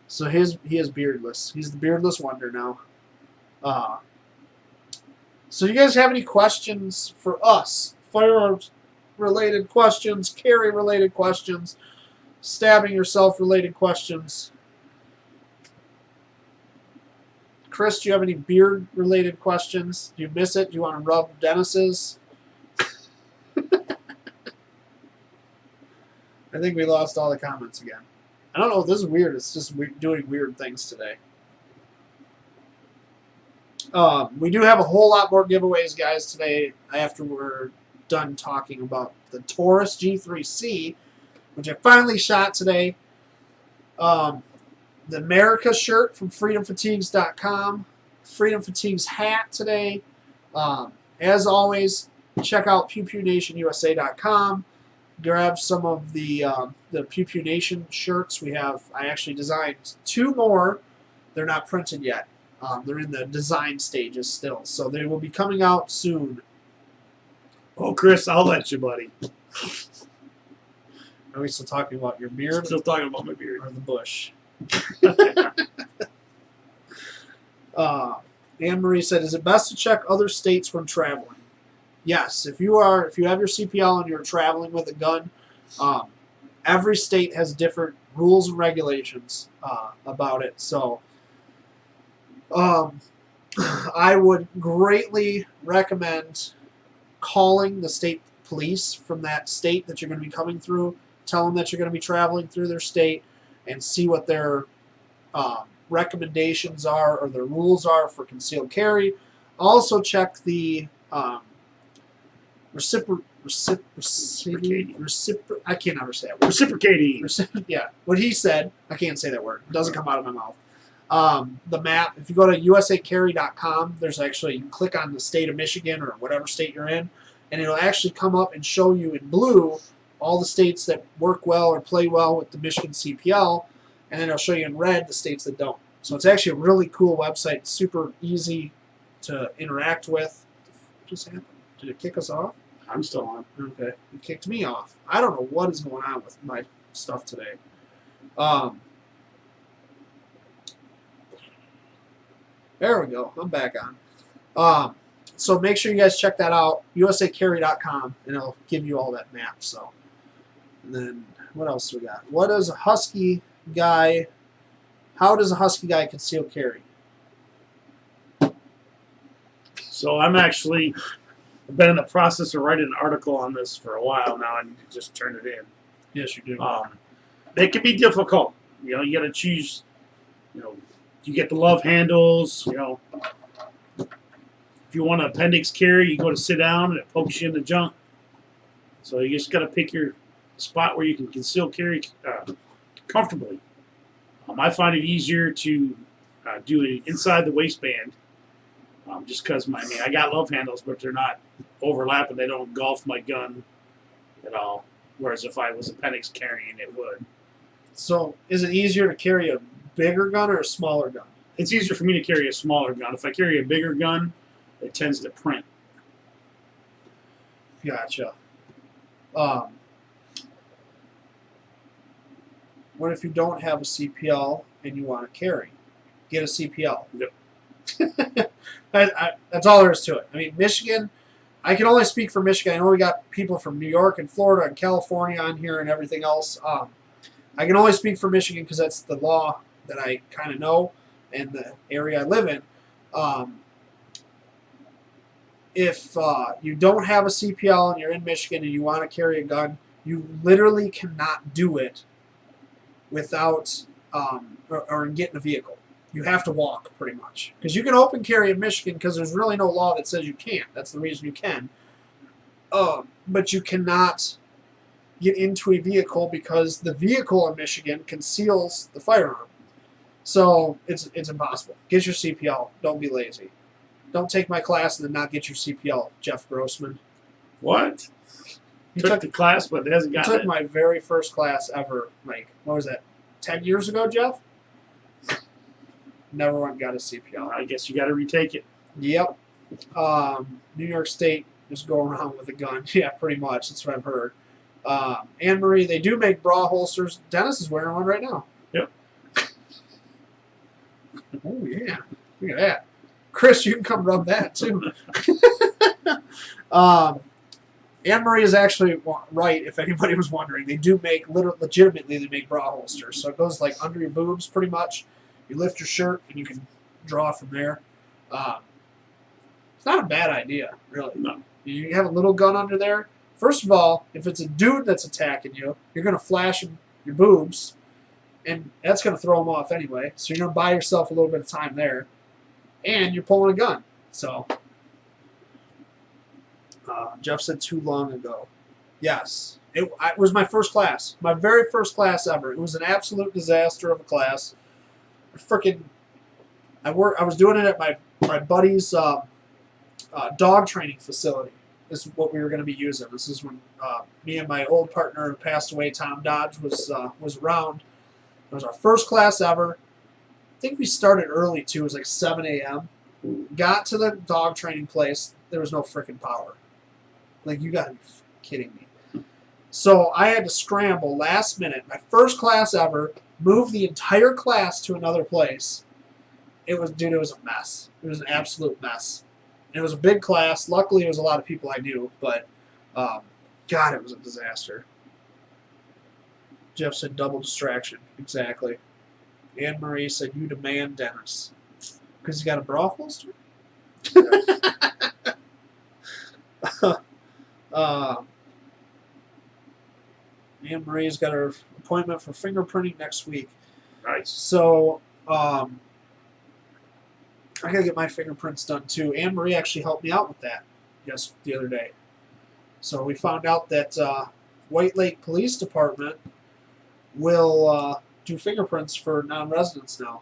he is beardless. He's the beardless wonder now. So you guys have any questions for us? Firearms-related questions, carry-related questions, stabbing yourself-related questions. Chris, do you have any beard-related questions? Do you miss it? Do you want to rub Dennis's? I think we lost all the comments again. I don't know. This is weird. It's just doing weird things today. We do have a whole lot more giveaways, guys, today after we're done talking about the Taurus G3C, which I finally shot today. The America shirt from freedomfatigues.com. Freedom Fatigues hat today. As always, check out pewpewnationusa.com. Grab some of the Pew Pew Nation shirts. I actually designed 2 more. They're not printed yet. They're in the design stages still, so they will be coming out soon. Oh, Chris, I'll let you, buddy. Are we still talking about your beard? Still talking about my beard. Or the bush? Anne Marie said, "Is it best to check other states when traveling?" Yes. If you have your CPL and you're traveling with a gun, every state has different rules and regulations about it. So, I would greatly recommend calling the state police from that state that you're going to be coming through. Tell them that you're going to be traveling through their state and see what their recommendations are or their rules are for concealed carry. Also check the I can't ever say that word. Reciprocating. Yeah, what he said. I can't say that word. It doesn't come out of my mouth. The map, if you go to usacarry.com, there's actually, you can click on the state of Michigan or whatever state you're in, and it'll actually come up and show you in blue all the states that work well or play well with the Michigan CPL, and then it'll show you in red the states that don't. So it's actually a really cool website. It's super easy to interact with. What just happened? Did it kick us off? I'm still on. Okay. It kicked me off. I don't know what is going on with my stuff today. There we go. I'm back on. So make sure you guys check that out. usacarry.com, and it'll give you all that map. So, and then what else do we got? What does a Husky guy? How does a Husky guy conceal carry? So I'm actually been in the process of writing an article on this for a while now, and you just turn it in. Yes, you do. It can be difficult. You know, you got to choose. You know, you get the love handles. You know, if you want an appendix carry, you go to sit down and it pokes you in the junk. So you just got to pick your spot where you can conceal carry comfortably. I find it easier to do it inside the waistband, just because I got love handles, but they're not overlapping. They don't engulf my gun at all. Whereas if I was appendix carrying, it would. So is it easier to carry a bigger gun or a smaller gun? It's easier for me to carry a smaller gun. If I carry a bigger gun, it tends to print. Gotcha. What if you don't have a CPL and you want to carry? Get a CPL. Yep. That's all there is to it. I mean, Michigan, I can only speak for Michigan. I know we got people from New York and Florida and California on here and everything else. I can only speak for Michigan because that's the law that I kind of know and the area I live in. If you don't have a CPL and you're in Michigan and you want to carry a gun, you literally cannot do it without or get in a vehicle. You have to walk pretty much. Because you can open carry in Michigan because there's really no law that says you can't. That's the reason you can. But you cannot get into a vehicle because the vehicle in Michigan conceals the firearm. So it's impossible. Get your CPL. Don't be lazy. Don't take my class and then not get your CPL, Jeff Grossman. What? You took the class, but it hasn't gotten it. I took my very first class ever, like, what was that, 10 years ago, Jeff? Never went and got a CPL. I guess you got to retake it. Yep. New York State just go around with a gun. Yeah, pretty much. That's what I've heard. Anne Marie, they do make bra holsters. Dennis is wearing one right now. Yep. Oh, yeah. Look at that. Chris, you can come rub that, too. Anne Marie is actually right, if anybody was wondering. They do make, legitimately, they make bra holsters. So it goes, like, under your boobs, pretty much. You lift your shirt, and you can draw from there. It's not a bad idea, really. No. You have a little gun under there. First of all, if it's a dude that's attacking you, you're going to flash your boobs, and that's going to throw them off anyway. So you're going to buy yourself a little bit of time there. And you're pulling a gun. So, Jeff said too long ago. Yes. It was my first class. My very first class ever. It was an absolute disaster of a class. I was doing it at my buddy's dog training facility. This is what we were going to be using. This is when me and my old partner who passed away, Tom Dodge, was around. It was our first class ever. I think we started early, too. It was like 7 a.m. Got to the dog training place. There was no freaking power. Like, you got to be kidding me. So I had to scramble last minute. My first class ever. Move the entire class to another place. It was a mess. It was an absolute mess. And it was a big class. Luckily, it was a lot of people I knew. But, God, it was a disaster. Jeff said double distraction. Exactly. Anne Marie said, you demand Dennis. Because he got a bra holster? Anne Marie's got her appointment for fingerprinting next week. Nice. So I gotta get my fingerprints done too. Anne Marie actually helped me out with that the other day. So we found out that White Lake Police Department will do fingerprints for non-residents now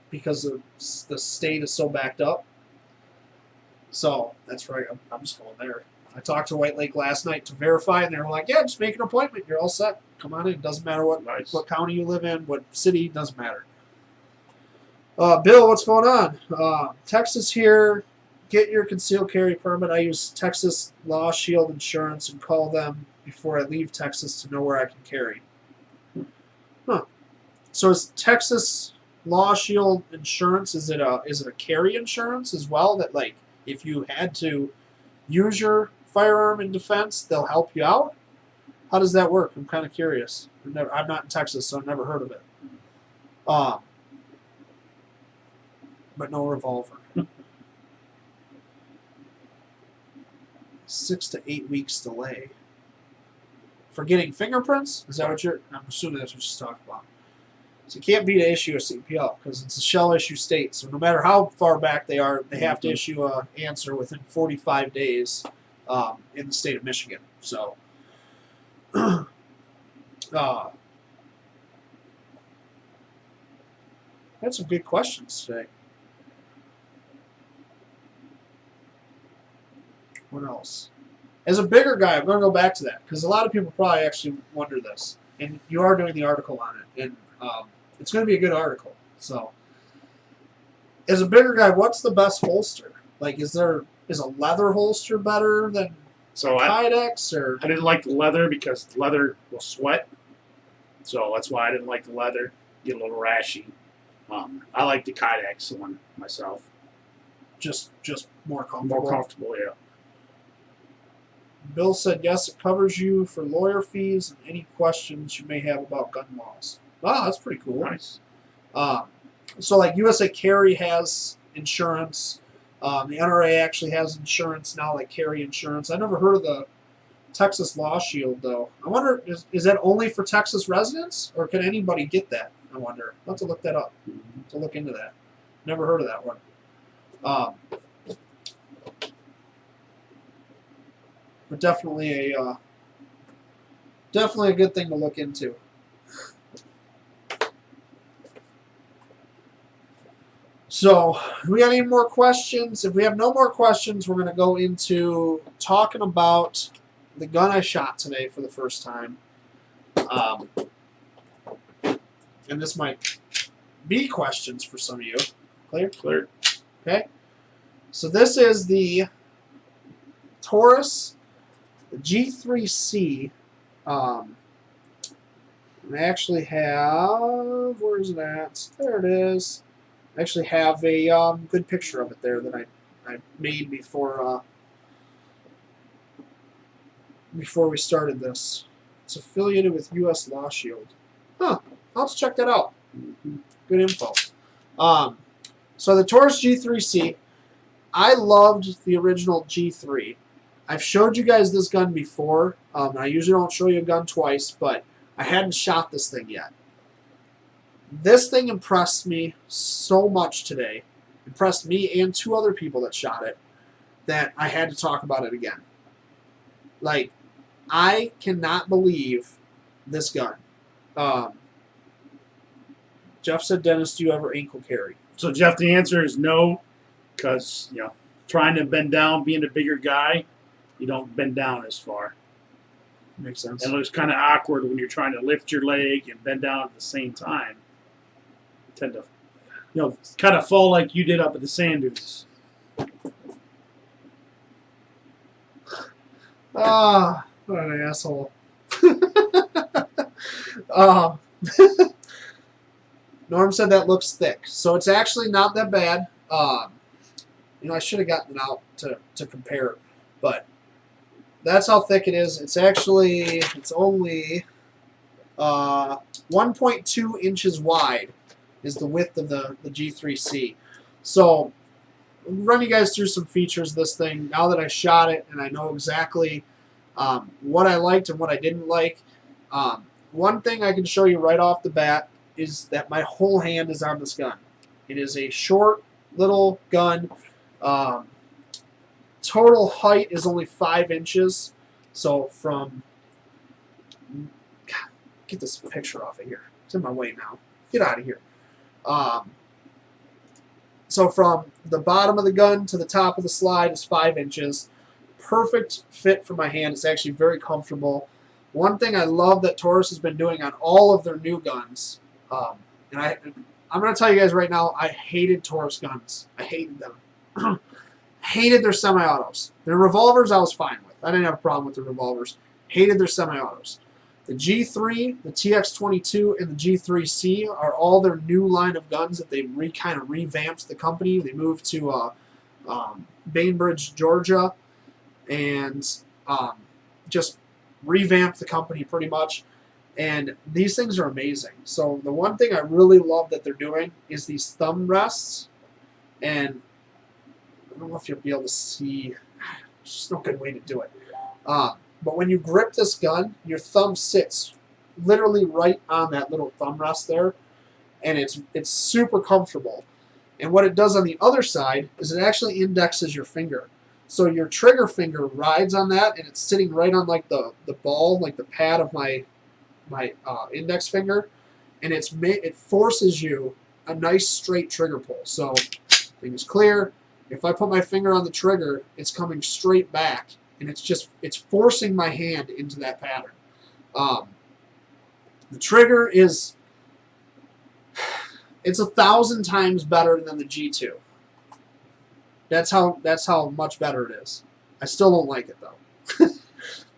because the state is so backed up. So that's right. I'm just going there. I talked to White Lake last night to verify, and they were like, "Yeah, just make an appointment. You're all set. Come on in. Doesn't matter what county you live in, what city. Doesn't matter." Bill, what's going on? Texas here. Get your concealed carry permit. I use Texas Law Shield Insurance and call them before I leave Texas to know where I can carry. Huh. So is Texas Law Shield Insurance, is it a carry insurance as well, that like if you had to use your firearm in defense, they'll help you out? How does that work? I'm kind of curious. I'm not in Texas, so I've never heard of it. But no revolver. 6 to 8 weeks delay. For getting fingerprints? Is that what I'm assuming that's what she's talking about. So you can't beat an issue of CPL because it's a shell issue state. So no matter how far back they are, they have to issue an answer within 45 days in the state of Michigan. So had some good questions today. What else? As a bigger guy, I'm going to go back to that because a lot of people probably actually wonder this, and you are doing the article on it, and it's going to be a good article. So, as a bigger guy, what's the best holster? Like, is a leather holster better than Kydex? Or I didn't like the leather because the leather will sweat, so that's why I didn't like the leather. Get a little rashy. I like the Kydex one myself. Just more comfortable. More comfortable, yeah. Bill said, yes, it covers you for lawyer fees and any questions you may have about gun laws. Wow, that's pretty cool. Nice. So, like, USA Carry has insurance. The NRA actually has insurance now, like carry insurance. I never heard of the Texas Law Shield, though. I wonder, is that only for Texas residents, or can anybody get that? I wonder. I'll have to look that up, to look into that. Never heard of that one. But definitely a good thing to look into. So, we got any more questions? If we have no more questions, we're going to go into talking about the gun I shot today for the first time. And this might be questions for some of you. Clear? Clear. Okay. So this is the Taurus G3C. I actually have, where is it at? There it is. I actually have a good picture of it there that I made before we started this. It's affiliated with U.S. Law Shield. Huh. I'll have to check that out. Good info. So the Taurus G3C, I loved the original G3. I've showed you guys this gun before. I usually don't show you a gun twice, but I hadn't shot this thing yet. This thing impressed me so much today. Impressed me and 2 other people that shot it, that I had to talk about it again. Like, I cannot believe this gun. Jeff said, Dennis, do you ever ankle carry? So, Jeff, the answer is no, because, trying to bend down, being a bigger guy, you don't bend down as far. Makes sense. It looks kind of awkward when you're trying to lift your leg and bend down at the same time. You tend to, kind of fall like you did up at the sand dunes. Ah, what an asshole. Norm said that looks thick. So it's actually not that bad. I should have gotten it out to compare, but that's how thick it is. It's only 1.2 inches wide is the width of the G3C. So I'll run you guys through some features of this thing now that I shot it and I know exactly what I liked and what I didn't like. One thing I can show you right off the bat is that my whole hand is on this gun. It is a short little gun. Total height is only 5 inches. So from... God, get this picture off of here. It's in my way now. Get out of here. So from the bottom of the gun to the top of the slide is 5 inches. Perfect fit for my hand. It's actually very comfortable. One thing I love that Taurus has been doing on all of their new guns, and I'm going to tell you guys right now, I hated Taurus guns. I hated them. Hated their semi-autos. Their revolvers I was fine with. I didn't have a problem with the revolvers. Hated their semi-autos. The G3, the TX22, and the G3C are all their new line of guns that they kind of revamped the company. They moved to Bainbridge, Georgia, and just revamped the company pretty much. And these things are amazing. So the one thing I really love that they're doing is these thumb rests. And I don't know if you'll be able to see. There's just no good way to do it. But when you grip this gun, your thumb sits literally right on that little thumb rest there, and it's super comfortable. And what it does on the other side is it actually indexes your finger. So your trigger finger rides on that, and it's sitting right on like the ball, like the pad of my index finger, and it forces you a nice straight trigger pull. So things clear. If I put my finger on the trigger, it's coming straight back. And it's forcing my hand into that pattern. The trigger is, it's 1,000 times better than the G2. That's how much better it is. I still don't like it though.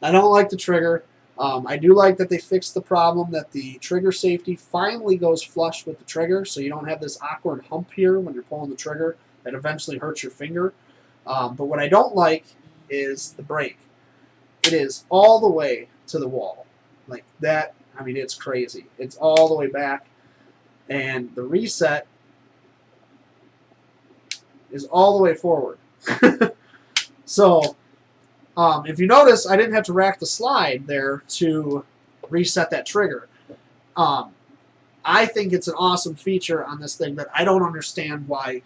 I don't like the trigger. I do like that they fixed the problem that the trigger safety finally goes flush with the trigger, so you don't have this awkward hump here when you're pulling the trigger that eventually hurts your finger. But what I don't like is the brake. It is all the way to the wall. Like that, I mean, it's crazy. It's all the way back. And the reset is all the way forward. So, if you notice, I didn't have to rack the slide there to reset that trigger. I think it's an awesome feature on this thing that I don't understand why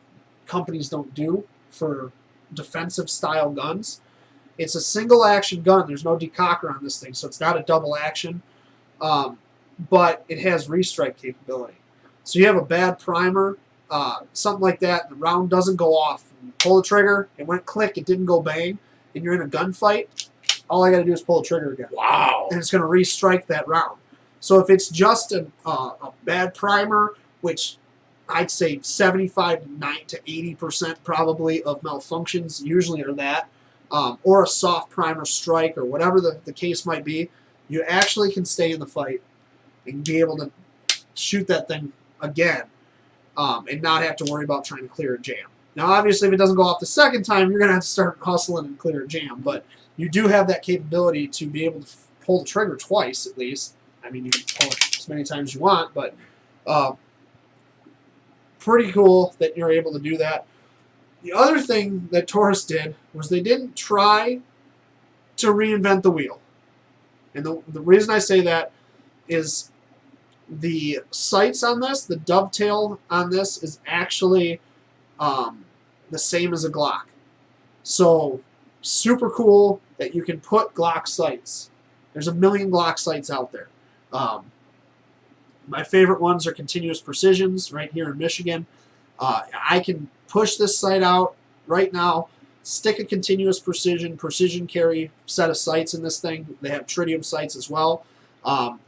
companies don't do for defensive style guns. It's a single action gun. There's no decocker on this thing, so it's not a double action. But it has restrike capability. So you have a bad primer, something like that, and the round doesn't go off. You pull the trigger, it went click, it didn't go bang, and you're in a gunfight, all I got to do is pull the trigger again. Wow. And it's going to restrike that round. So if it's just a bad primer, which I'd say 75 to 80% probably of malfunctions usually are that, or a soft primer strike or whatever the case might be, you actually can stay in the fight and be able to shoot that thing again and not have to worry about trying to clear a jam. Now, obviously, if it doesn't go off the second time, you're going to have to start hustling and clear a jam, but you do have that capability to be able to pull the trigger twice at least. I mean, you can pull it as many times as you want, but pretty cool that you're able to do that. The other thing that Taurus did was they didn't try to reinvent the wheel. And the reason I say that is the sights on this, the dovetail on this is actually the same as a Glock. So super cool that you can put Glock sights. There's a million Glock sights out there. My favorite ones are Continuous Precisions right here in Michigan. I can push this sight out right now, stick a Continuous Precision carry set of sights in this thing. They have tritium sights as well,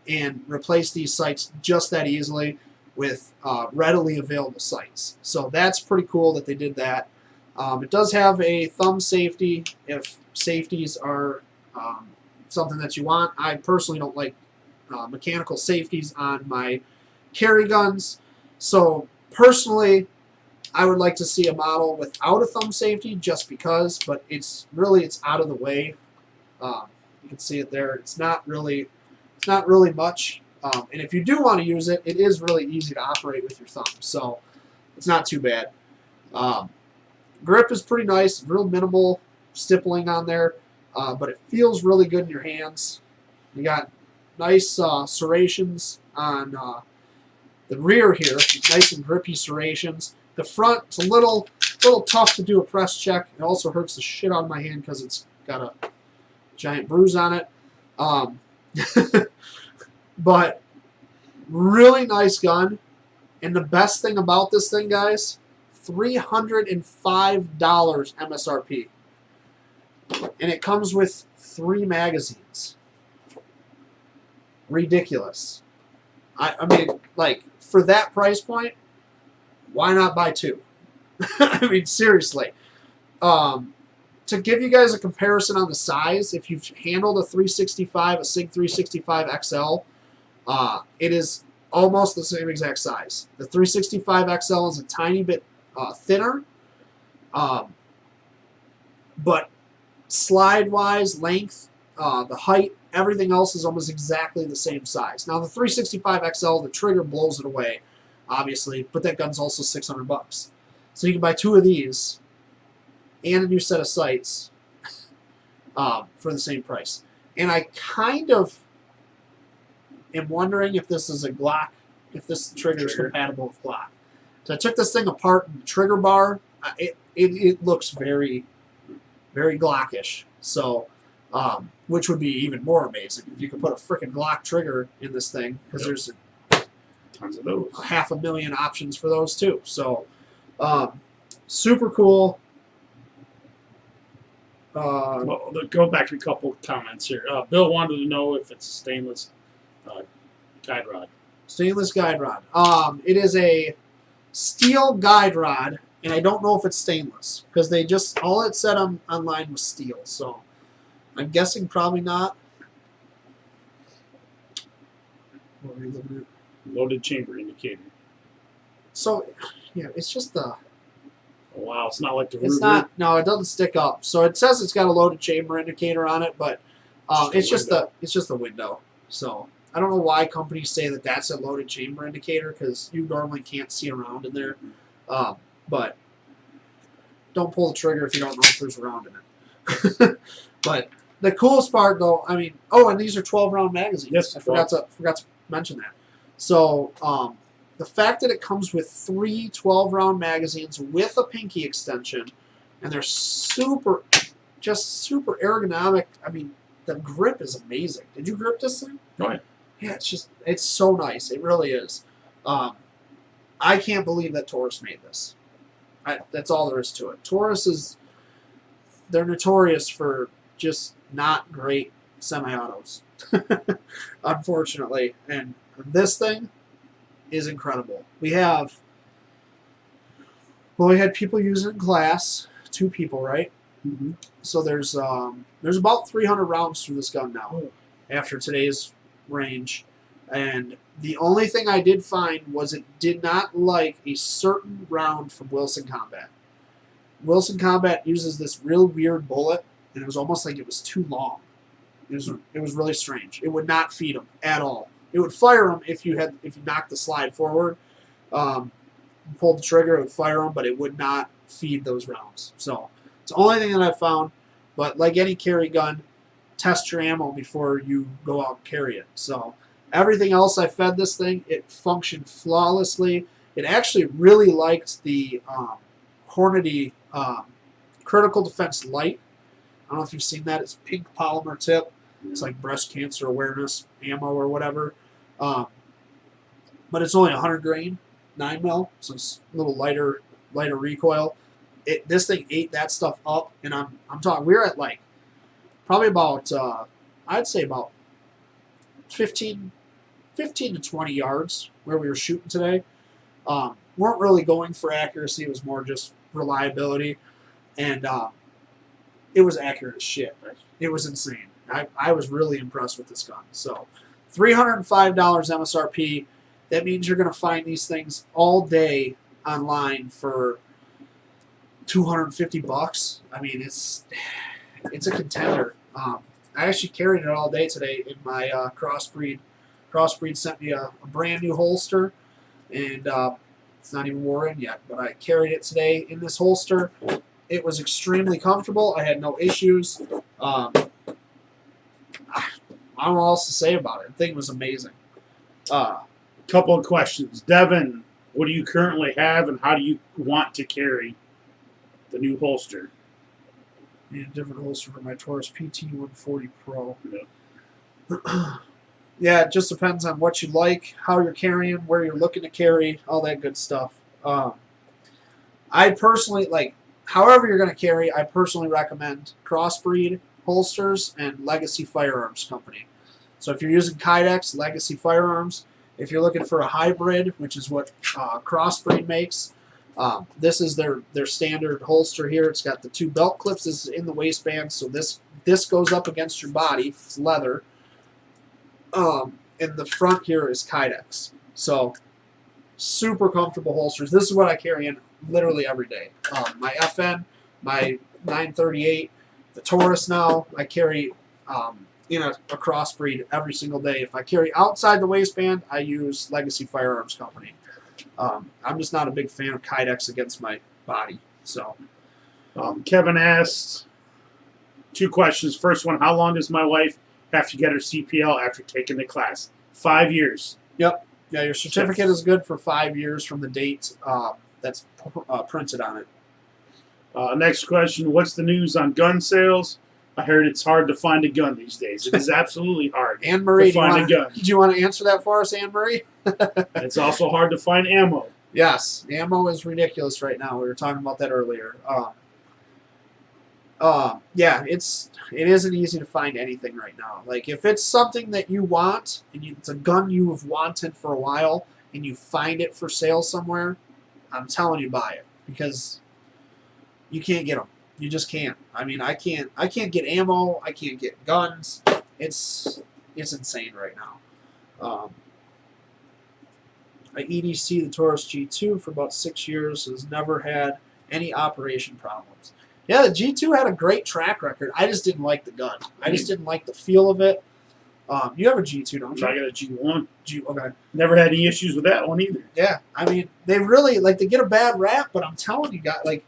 and replace these sights just that easily with readily available sights. So that's pretty cool that they did that. It does have a thumb safety if safeties are something that you want. I personally don't like mechanical safeties on my carry guns. So personally, I would like to see a model without a thumb safety just because, but it's out of the way. You can see it there. It's not really much. And if you do want to use it, it is really easy to operate with your thumb. So it's not too bad. Grip is pretty nice, real minimal stippling on there, but it feels really good in your hands. You got nice serrations on the rear here. Nice and grippy serrations. The front, it's a little tough to do a press check. It also hurts the shit out of my hand because it's got a giant bruise on it. But really nice gun. And the best thing about this thing, guys, $305 MSRP. And it comes with 3 magazines. Ridiculous. I mean, like, for that price point, why not buy 2? I mean, seriously. To give you guys a comparison on the size, if you've handled a 365, a SIG 365 XL, it is almost the same exact size. The 365 XL is a tiny bit thinner, but slide-wise, length, the height, everything else is almost exactly the same size. Now, the 365 XL, the trigger blows it away, obviously, but that gun's also $600. So you can buy 2 of these and a new set of sights for the same price. And I kind of am wondering if this is a Glock, if this trigger is compatible with Glock. So I took this thing apart, and the trigger bar, it looks very, very Glockish. So, which would be even more amazing if you could put a freaking Glock trigger in this thing, because there's tons of those. 500,000 options for those too. So, super cool. Well, go back to a couple comments here. Bill wanted to know if it's a stainless guide rod. Stainless guide rod. It is a steel guide rod, and I don't know if it's stainless because they just all it said online was steel. So I'm guessing probably not. What are we looking at? Loaded chamber indicator. So yeah, it's just the. Oh, wow, it's not like the. It's not. No, it doesn't stick up. So it says it's got a loaded chamber indicator on it, but it's just the window. So I don't know why companies say that that's a loaded chamber indicator because you normally can't see around in there. But don't pull the trigger if you don't know if there's a round in it. But the coolest part, though, I mean, and these are 12-round magazines. Yes, I forgot to mention that. So the fact that it comes with 3 12-round magazines with a pinky extension, and they're super ergonomic. I mean, the grip is amazing. Did you grip this thing? Right. Yeah, it's so nice. It really is. I can't believe that Taurus made this. That's all there is to it. Taurus they're notorious for just not great semi-autos, unfortunately. And this thing is incredible. We had people use it in class, 2 people, right? Mm-hmm. So there's about 300 rounds through this gun now after today's range. And the only thing I did find was it did not like a certain round from Wilson Combat. Wilson Combat uses this real weird bullet, and it was almost like it was too long. It was really strange. It would not feed them at all. It would fire them if you knocked the slide forward, pulled the trigger, it would fire them, but it would not feed those rounds. So it's the only thing that I found. But like any carry gun, test your ammo before you go out and carry it. So everything else I fed this thing, it functioned flawlessly. It actually really liked the Hornady Critical Defense Light. I don't know if you've seen that. It's pink polymer tip. It's like breast cancer awareness ammo or whatever. But it's only 100 grain, 9mm, so it's a little lighter recoil. This thing ate that stuff up, and I'm talking. We're at like probably about I'd say about 15 to 20 yards where we were shooting today. Weren't really going for accuracy. It was more just reliability, and it was accurate as shit. It was insane. I was really impressed with this gun. So $305 MSRP. That means you're going to find these things all day online for $250. I mean, it's a contender. I actually carried it all day today in my Crossbreed. Crossbreed sent me a brand new holster, and it's not even wore in yet, but I carried it today in this holster. It was extremely comfortable. I had no issues. I don't know what else to say about it. The thing was amazing. Couple of questions. Devin, what do you currently have and how do you want to carry the new holster? I need a different holster for my Taurus PT-140 Pro. Yeah. Yeah, it just depends on what you like, how you're carrying, where you're looking to carry, all that good stuff. I personally, like, however you're going to carry, I personally recommend Crossbreed holsters and Legacy Firearms Company. So if you're using Kydex, Legacy Firearms. If you're looking for a hybrid, which is what Crossbreed makes, this is their standard holster here. It's got the 2 belt clips. This is in the waistband, so this goes up against your body. It's leather. And the front here is Kydex. So super comfortable holsters. This is what I carry in literally every day. My FN, my 938, the Taurus now, I carry in a Crossbreed every single day. If I carry outside the waistband, I use Legacy Firearms Company. I'm just not a big fan of Kydex against my body. So, Kevin asked 2 questions. First one, how long does my wife have to get her CPL after taking the class? 5 years. Yep. Yeah, your certificate is good for 5 years from the date that's printed on it. Next question, what's the news on gun sales? I heard it's hard to find a gun these days. It is absolutely hard Anne Marie, to find a gun. Do you want to answer that for us, Anne Marie? It's also hard to find ammo. Yes, ammo is ridiculous right now. We were talking about that earlier. Yeah, it isn't easy to find anything right now. Like, if it's something that you want, and it's a gun you have wanted for a while, and you find it for sale somewhere, I'm telling you, buy it, because you can't get them. You just can't. I mean, I can't get ammo. I can't get guns. It's insane right now. I EDC the Taurus G2 for about 6 years. Has never had any operation problems. Yeah, the G2 had a great track record. I just didn't like the gun. I just didn't like the feel of it. You have a G2, don't you? I got a G1. Okay. Never had any issues with that one either. Yeah, I mean, they really, like, they get a bad rap, but I'm telling you, like,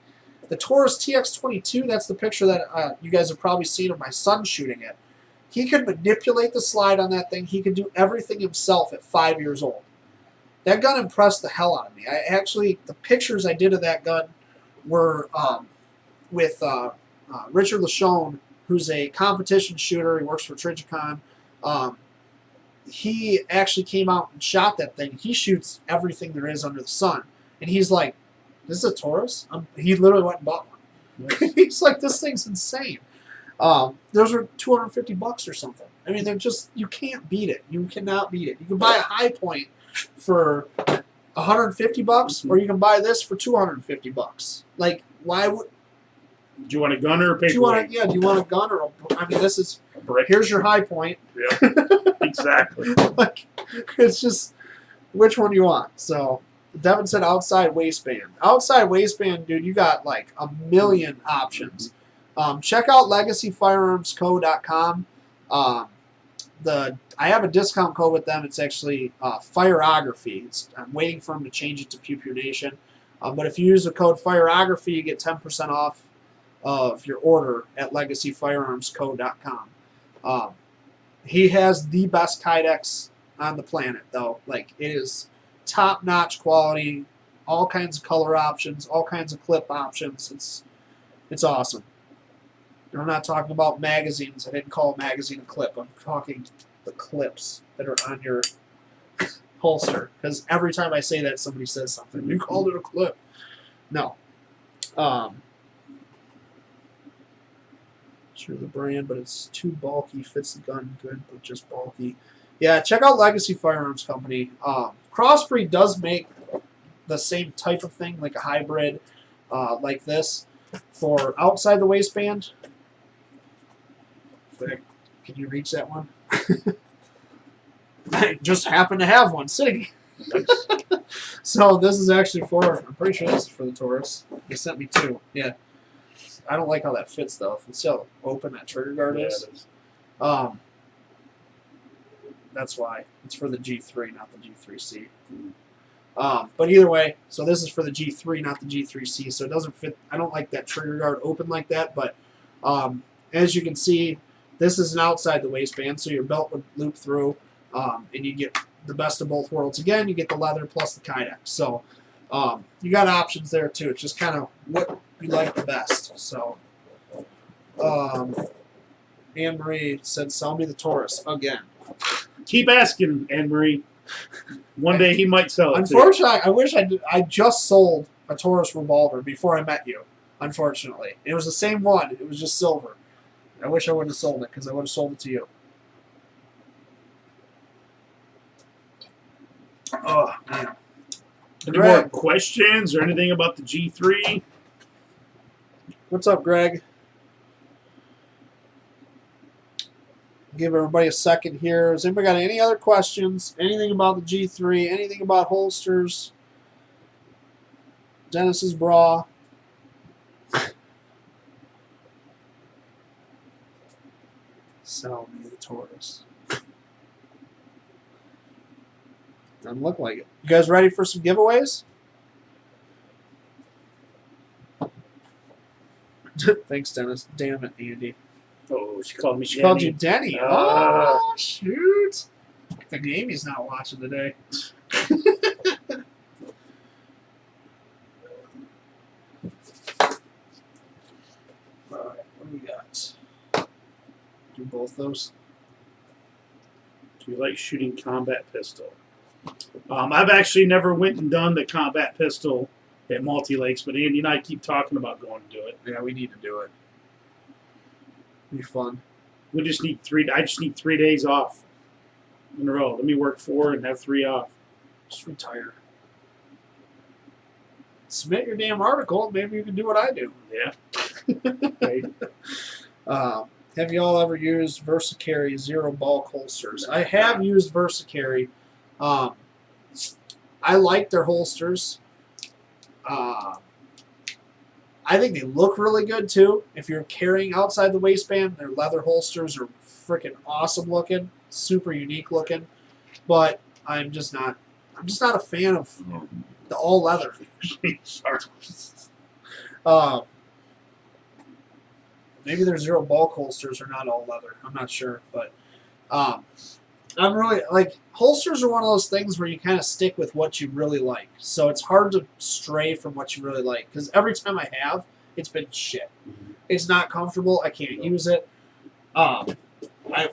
the Taurus TX22, that's the picture that you guys have probably seen of my son shooting it. He could manipulate the slide on that thing. He could do everything himself at 5 years old. That gun impressed the hell out of me. The pictures I did of that gun were with Richard Lachone, who's a competition shooter. He works for Trigicon. He actually came out and shot that thing. He shoots everything there is under the sun. And he's like, this is a Taurus? He literally went and bought one. Yes. He's like, this thing's insane. Those are $250 or something. I mean, they're just, you can't beat it. You cannot beat it. You can buy a High Point for $150, or you can buy this for $250. Like, why would... Do you want a gun or a paper? Do you want a gun or a... I mean, this is... A brick. Here's your High Point. Yeah, exactly. Like, it's just, which one do you want? So, Devin said outside waistband. Outside waistband, dude, you got like a million options. Check out legacyfirearmsco.com. I have a discount code with them. It's actually Fireography. I'm waiting for them to change it to Pew Pew Nation. But if you use the code Fireography, you get 10% off of your order at legacyfirearmsco.com. He has the best Kydex on the planet, though. Like, it is top-notch quality, all kinds of color options, all kinds of clip options. It's awesome. And I'm not talking about magazines. I didn't call a magazine a clip. I'm talking the clips that are on your holster. Because every time I say that, somebody says something. You called it a clip. No. Sure the brand, but it's too bulky. Fits the gun good, but just bulky. Yeah, check out Legacy Firearms Company. Crossbreed does make the same type of thing, like a hybrid like this, for outside the waistband. Can you reach that one? I just happen to have one sitting. So this is actually for, I'm pretty sure this is for the Taurus. They sent me 2. Yeah. I don't like how that fits, though. See how open that trigger guard is? That's why. It's for the G3, not the G3C. But either way, so this is for the G3, not the G3C, so it doesn't fit. I don't like that trigger guard open like that, but as you can see, This is an outside the waistband, so your belt would loop through, and you get the best of both worlds. Again, you get the leather plus the Kydex. So you got options there too. It's just kind of what you like the best. So Anne Marie said, "Sell me the Taurus again." Keep asking, Anne Marie. One day he might sell it. Unfortunately, I wish I just sold a Taurus revolver before I met you. Unfortunately, it was the same one. It was just silver. I wish I wouldn't have sold it because I would have sold it to you. Oh man! Any more questions or anything about the G3? What's up, Greg? Give everybody a second here. Has anybody got any other questions? Anything about the G3? Anything about holsters? Dennis's bra. Sell me the Taurus. Doesn't look like it. You guys ready for some giveaways? Thanks, Dennis. Damn it, Andy. Oh, she called me. She called you Denny. Oh, shoot. The game he's not watching today. All right, what do we got? Do both those. Do you like shooting combat pistol? I've actually never went and done the combat pistol at Multi Lakes, but Andy and I keep talking about going to do it. Yeah, we need to do it. Be fun. We just need I just need 3 days off in a row. Let me work 4 and have 3 off. Just retire. Submit your damn article. Maybe you can do what I do. Yeah. Right. Have you all ever used VersaCarry zero bulk holsters? I have used VersaCarry. I like their holsters. I think they look really good too. If you're carrying outside the waistband, their leather holsters are freaking awesome looking, super unique looking. But I'm just not a fan of the all leather. Sorry. Maybe their zero bulk holsters are not all leather. I'm not sure, but I'm really like holsters are one of those things where you kind of stick with what you really like. So it's hard to stray from what you really like because every time I have, it's been shit. It's not comfortable. I can't use it. I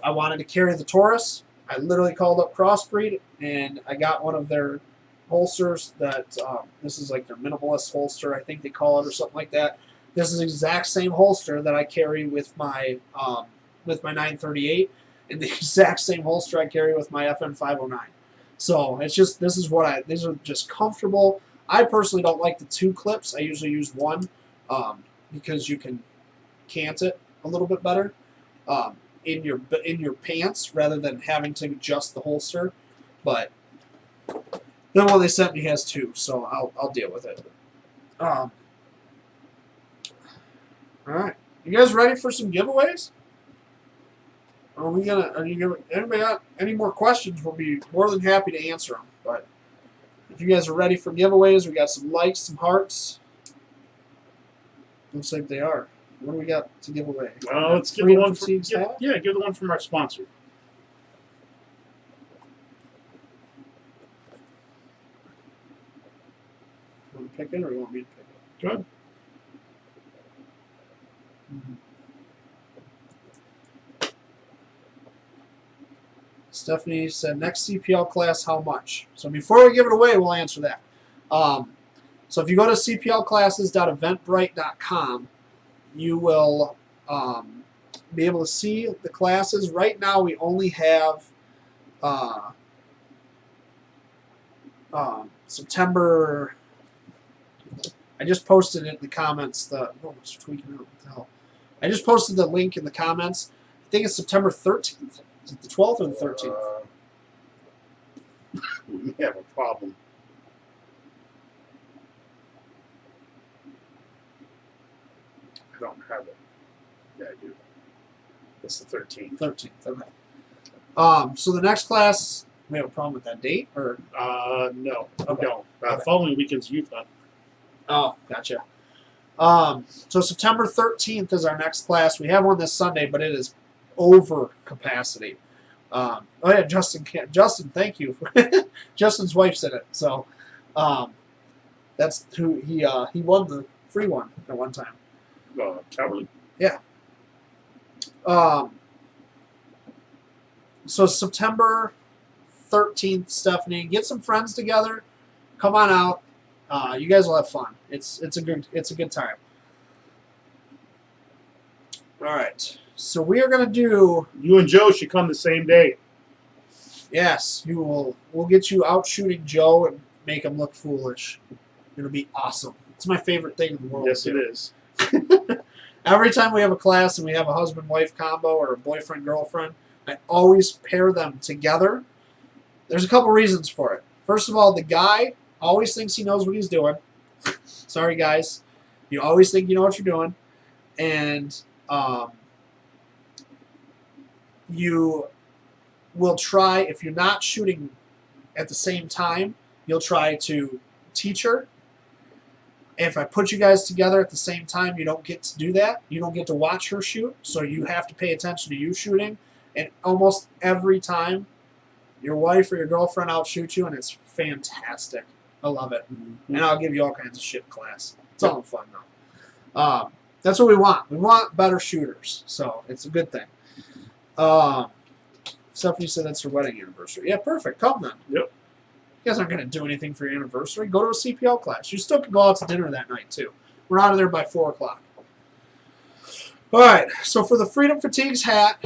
wanted to carry the Taurus. I literally called up Crossbreed and I got one of their holsters that this is like their minimalist holster, I think they call it, or something like that. This is the exact same holster that I carry with my 938, and the exact same holster I carry with my FM 509. So it's just these are just comfortable. I personally don't like the 2 clips. I usually use one because you can cant it a little bit better in your pants rather than having to adjust the holster. But the one they sent me has 2, so I'll deal with it. All right, you guys ready for some giveaways? Anybody got any more questions? We'll be more than happy to answer them. But if you guys are ready for giveaways, we got some likes, some hearts. Looks like they are. What do we got to give away? Let's give the one from give the one from our sponsor. You want to pick it, or you want me to pick it? Good. Mm-hmm. Stephanie said, next CPL class, how much? So before we give it away, we'll answer that. So if you go to cplclasses.eventbrite.com, you will be able to see the classes. Right now, we only have September. I just posted it in the comments. It's tweaking out. What the hell? I just posted the link in the comments. I think it's September 13th. Is it the 12th or the 13th? We have a problem. I don't have it. Yeah, I do. It's the 13th. 13th, okay. So the next class, we have a problem with that date? Or no. Okay. No. Okay. Following weekend's youth hunt. Oh, gotcha. So September 13th is our next class. We have one this Sunday, but it is over capacity. Oh yeah, Justin, thank you. Justin's wife said it. So that's who he won the free one at one time. Cowardly. Yeah. So September 13th, Stephanie, get some friends together. Come on out. You guys will have fun. It's a good time. All right. So we are gonna do. You and Joe should come the same day. Yes, you will. We'll get you out shooting Joe and make him look foolish. It'll be awesome. It's my favorite thing in the world. Yes, it is. Every time we have a class and we have a husband-wife combo or a boyfriend-girlfriend, I always pair them together. There's a couple reasons for it. First of all, the guy always thinks he knows what he's doing. Sorry, guys. You always think you know what you're doing. And you will try, if you're not shooting at the same time, you'll try to teach her. If I put you guys together at the same time, you don't get to do that. You don't get to watch her shoot, so you have to pay attention to you shooting. And almost every time, your wife or your girlfriend outshoots you, and it's fantastic. I love it. Mm-hmm. And I'll give you all kinds of shit in class. It's all fun, though. That's what we want. We want better shooters, so it's a good thing. Stephanie said that's her wedding anniversary. Yeah, perfect. Come then. Yep. You guys aren't going to do anything for your anniversary. Go to a CPL class. You still can go out to dinner that night, too. We're out of there by 4 o'clock. All right, so for the Freedom Fatigues hat,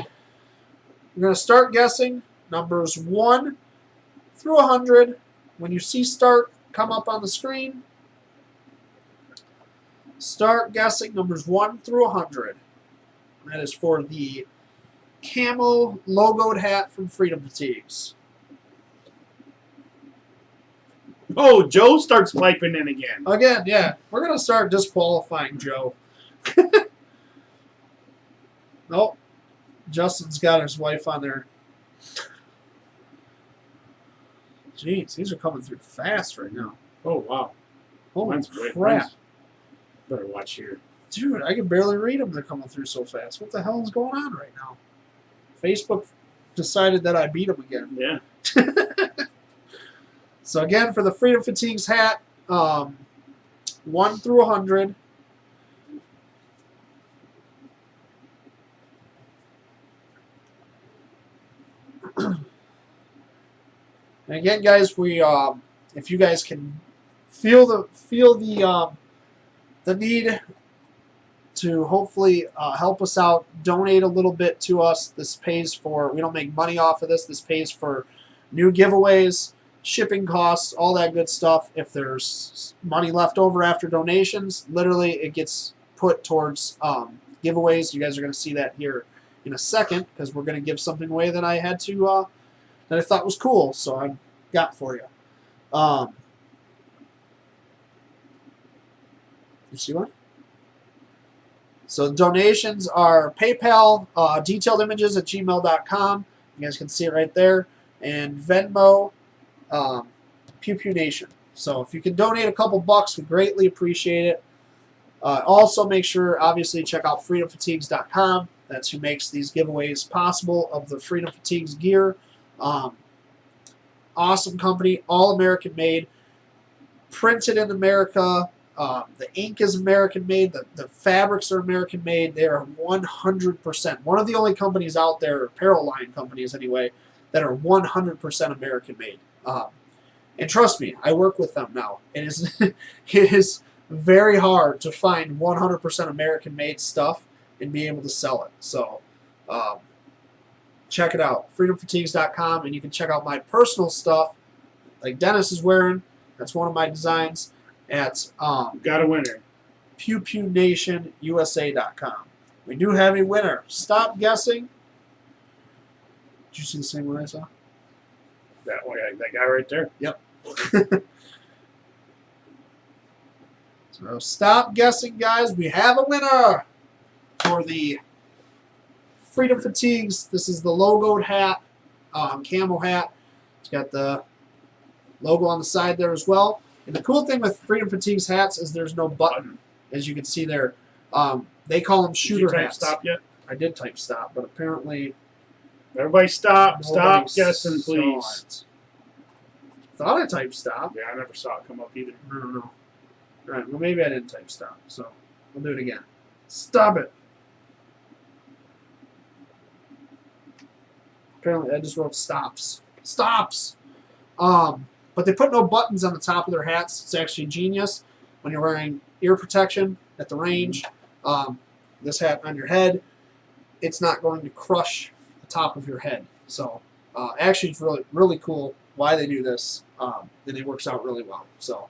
we're going to start guessing numbers 1 through 100. When you see start come up on the screen, start guessing numbers 1 through 100. That is for the camo logoed hat from Freedom Fatigues. Oh, Joe starts piping in again. Again, yeah. We're going to start disqualifying Joe. Nope. Justin's got his wife on there. Jeez, these are coming through fast right now. Oh, wow. Holy crap. Better watch here. Dude, I can barely read them. They're coming through so fast. What the hell is going on right now? Facebook decided that I beat them again. Yeah. So again, for the Freedom Fatigues hat, 1 through 100. And again, guys, we if you guys can feel the need to hopefully help us out, donate a little bit to us. This pays for, we don't make money off of this. This pays for new giveaways, shipping costs, all that good stuff. If there's money left over after donations, literally it gets put towards giveaways. You guys are going to see that here in a second because we're going to give something away that I had to that I thought was cool, so I got for you. You see one? So donations are PayPal, detailedImages@gmail.com. You guys can see it right there, and Venmo. Pew Pew Nation. So if you can donate a couple bucks, we greatly appreciate it. Also, make sure, obviously, check out freedomfatigues.com. That's who makes these giveaways possible of the Freedom Fatigues gear. Awesome company, all American made, printed in America. The ink is American made. The fabrics are American made. They are 100%. One of the only companies out there, apparel line companies anyway, that are 100% American made. And trust me, I work with them now. It is very hard to find 100% American made stuff and be able to sell it. So check it out, freedomfatigues.com, and you can check out my personal stuff like Dennis is wearing. That's one of my designs at got a winner. PewPewNationUSA.com. We do have a winner. Stop guessing. Did you see the same one I saw? That way, that guy right there. Yep. So stop guessing, guys. We have a winner for the Freedom Fatigues. This is the logoed hat, camo hat. It's got the logo on the side there as well. And the cool thing with Freedom Fatigues hats is there's no button, as you can see there. They call them shooter hats. Stop yet? I did type stop, but apparently Everybody stop. nobody Stop guessing, saw please. it. Thought I typed stop. Yeah, I never saw it come up either. No. All right, well, maybe I didn't type stop, so we'll do it again. Stop it. Apparently, I just wrote stops. Stops! But they put no buttons on the top of their hats. It's actually genius when you're wearing ear protection at the range. This hat on your head, it's not going to crush the top of your head. So, actually, it's really, really cool why they do this, and it works out really well. So,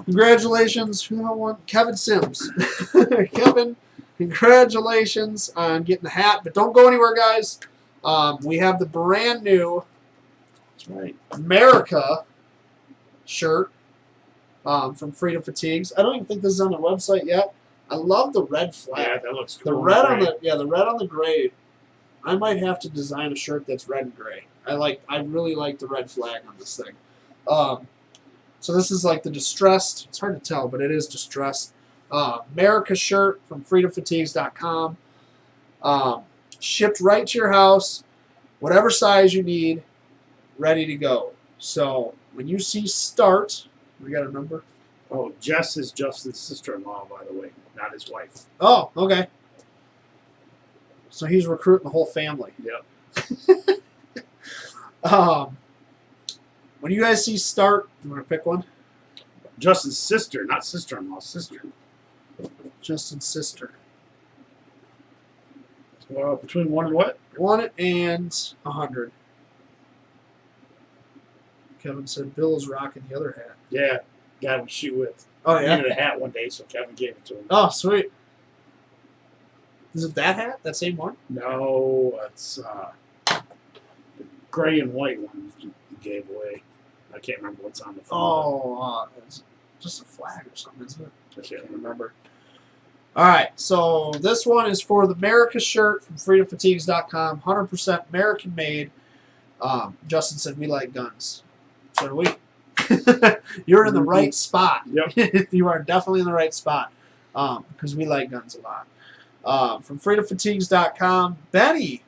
congratulations. Who won? Kevin Sims. Kevin, congratulations on getting the hat. But don't go anywhere, guys. We have the brand new America shirt from Freedom Fatigues. I don't even think this is on the website yet. I love the red flag. Yeah, that looks cool. The red on the gray. I might have to design a shirt that's red and gray. I really like the red flag on this thing. So this is like the distressed. It's hard to tell, but it is distressed. America shirt from freedomfatigues.com. Shipped right to your house, whatever size you need, ready to go. So when you see start, we got a number. Oh, Jess is Justin's sister-in-law, by the way, not his wife. Oh, okay. So he's recruiting the whole family. Yep. When you guys see start, you want to pick one? Justin's sister, not sister-in-law, sister. Justin's sister. Between 1 and what? 1 and 100. Kevin said Bill is rocking the other hat. Yeah, guy we shoot with. Oh, He yeah? needed a hat one day, so Kevin gave it to him. Oh, sweet. Is it that hat? That same one? No, it's the gray and white one he gave away. I can't remember what's on the phone. Oh, it's just a flag or something, isn't it? I can't remember. All right, so this one is for the America shirt from freedomfatigues.com, 100% American made. Justin said we like guns. So do we. You're in the right spot. Yep. You are definitely in the right spot because we like guns a lot. From freedomfatigues.com, Benny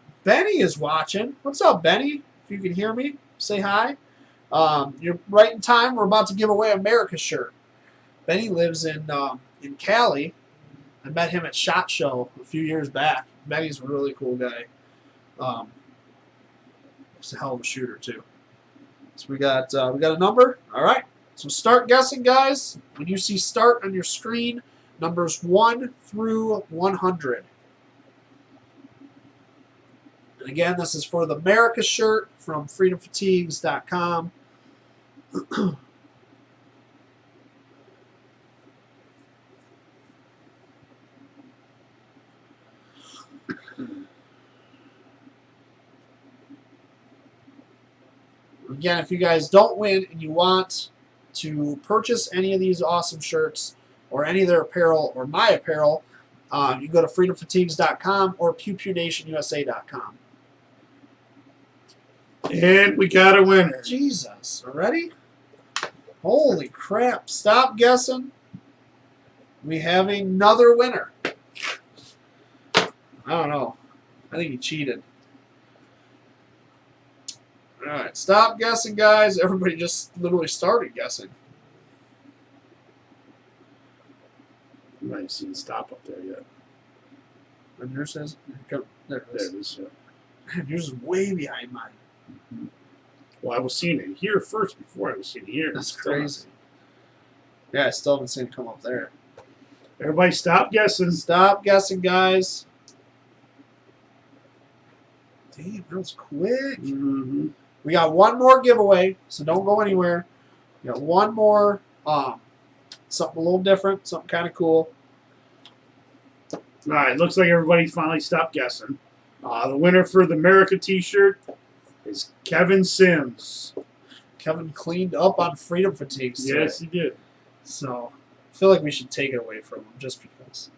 is watching. What's up, Benny? If you can hear me, say hi. You're right in time. We're about to give away America shirt. Benny lives in Cali. I met him at SHOT Show a few years back. Benny's a really cool guy. He's a hell of a shooter too. So we got a number. All right. So start guessing, guys. When you see start on your screen, numbers 1 through 100. And again, this is for the America shirt from freedomfatigues.com. Again, if you guys don't win and you want to purchase any of these awesome shirts or any of their apparel or my apparel, you go to freedomfatigues.com or pewpewnationusa.com. And we got a winner. Jesus, already? Holy crap. Stop guessing. We have another winner. I don't know. I think he cheated. Alright, stop guessing, guys. Everybody just literally started guessing. You might have seen stop up there yet. And yours says, there it There is. it is. Man, yours is way behind mine. Mm-hmm. Well, I was seeing it here first before I was seeing it here. That's crazy. Yeah, I still haven't seen it come up there. Everybody stop guessing. Stop guessing, guys. Damn, that was quick. Mm-hmm. We got one more giveaway, so don't go anywhere. We got one more, something a little different, something kind of cool. All right, looks like everybody finally stopped guessing. The winner for the America t-shirt is Kevin Sims. Kevin cleaned up on Freedom Fatigues today. Yes, he did. So I feel like we should take it away from him just because.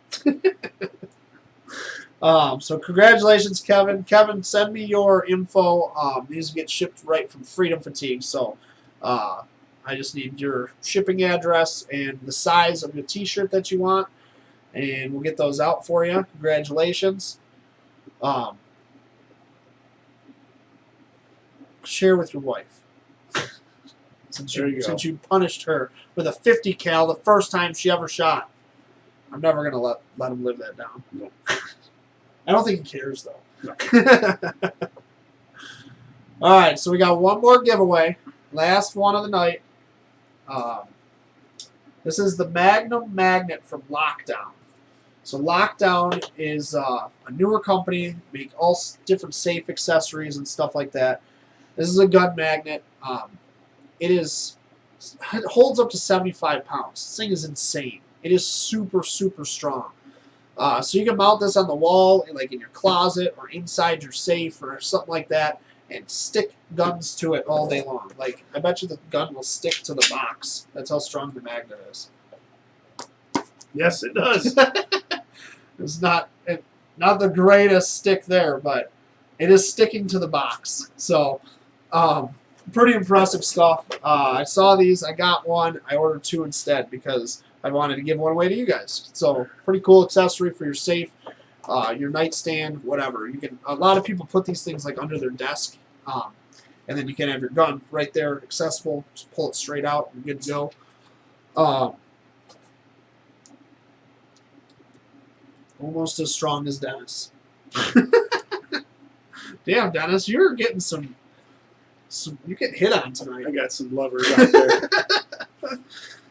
So congratulations, Kevin. Kevin, send me your info. These get shipped right from Freedom Fatigue. So I just need your shipping address and the size of your t-shirt that you want. and we'll get those out for you. Congratulations. Share with your wife. Since you punished her with a 50 cal the first time she ever shot. I'm never going to let him live that down. No. I don't think he cares, though. No. All right, so we got one more giveaway. Last one of the night. This is the Magnum Magnet from Lockdown. So Lockdown is a newer company, make all different safe accessories and stuff like that. This is a gun magnet. It holds up to 75 pounds. This thing is insane. It is super, super strong. So you can mount this on the wall, like in your closet or inside your safe or something like that, and stick guns to it all day long. Like, I bet you the gun will stick to the box. That's how strong the magnet is. Yes, it does. It's not the greatest stick there, but it is sticking to the box. So, pretty impressive stuff. I saw these. I got one. I ordered two instead because I wanted to give one away to you guys. So, pretty cool accessory for your safe, your nightstand, whatever. You can. A lot of people put these things like under their desk, and then you can have your gun right there, accessible. Just pull it straight out. You're good to go. Almost as strong as Dennis. Damn, Dennis, you're getting some. You get hit on tonight. I got some lovers out there.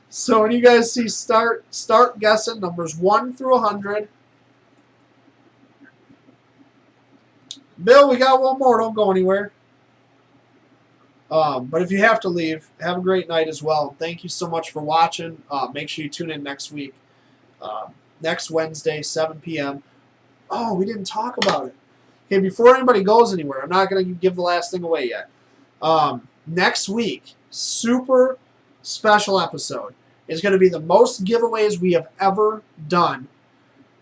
So when you guys see start guessing numbers 1 through 100. Bill, we got one more. Don't go anywhere. But if you have to leave, have a great night as well. Thank you so much for watching. Make sure you tune in next week. Next Wednesday, 7 p.m. Oh, we didn't talk about it. Okay, before anybody goes anywhere, I'm not going to give the last thing away yet. Next week, super special episode. Is going to be the most giveaways we have ever done,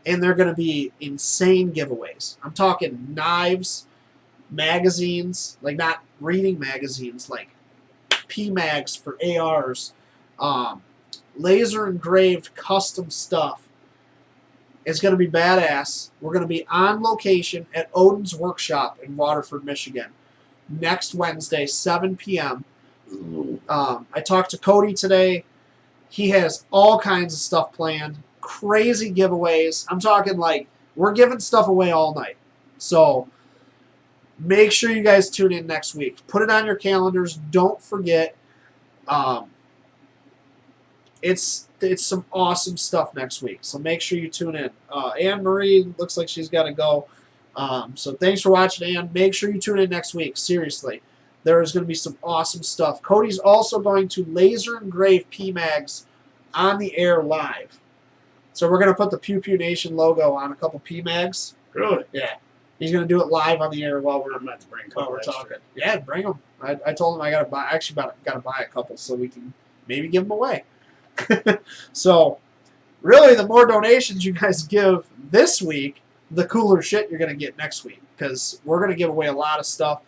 and they're going to be insane giveaways. I'm talking knives, magazines, like not reading magazines, like PMags for ARs, laser engraved custom stuff. It's going to be badass. We're going to be on location at Odin's Workshop in Waterford, Michigan, next Wednesday, 7 p.m. I talked to Cody today. He has all kinds of stuff planned. Crazy giveaways. I'm talking like we're giving stuff away all night. So make sure you guys tune in next week. Put it on your calendars. Don't forget. It's some awesome stuff next week. So make sure you tune in. Anne Marie looks like she's got to go. So thanks for watching, Anne. Make sure you tune in next week. Seriously. There is going to be some awesome stuff. Cody's also going to laser engrave PMags on the air live. So we're going to put the Pew Pew Nation logo on a couple PMags. Really? Yeah. He's going to do it live on the air while we're talking. Yeah, bring them. I told him I got to buy. Actually, got to buy a couple so we can maybe give them away. So, really, the more donations you guys give this week, the cooler shit you're going to get next week because we're going to give away a lot of stuff.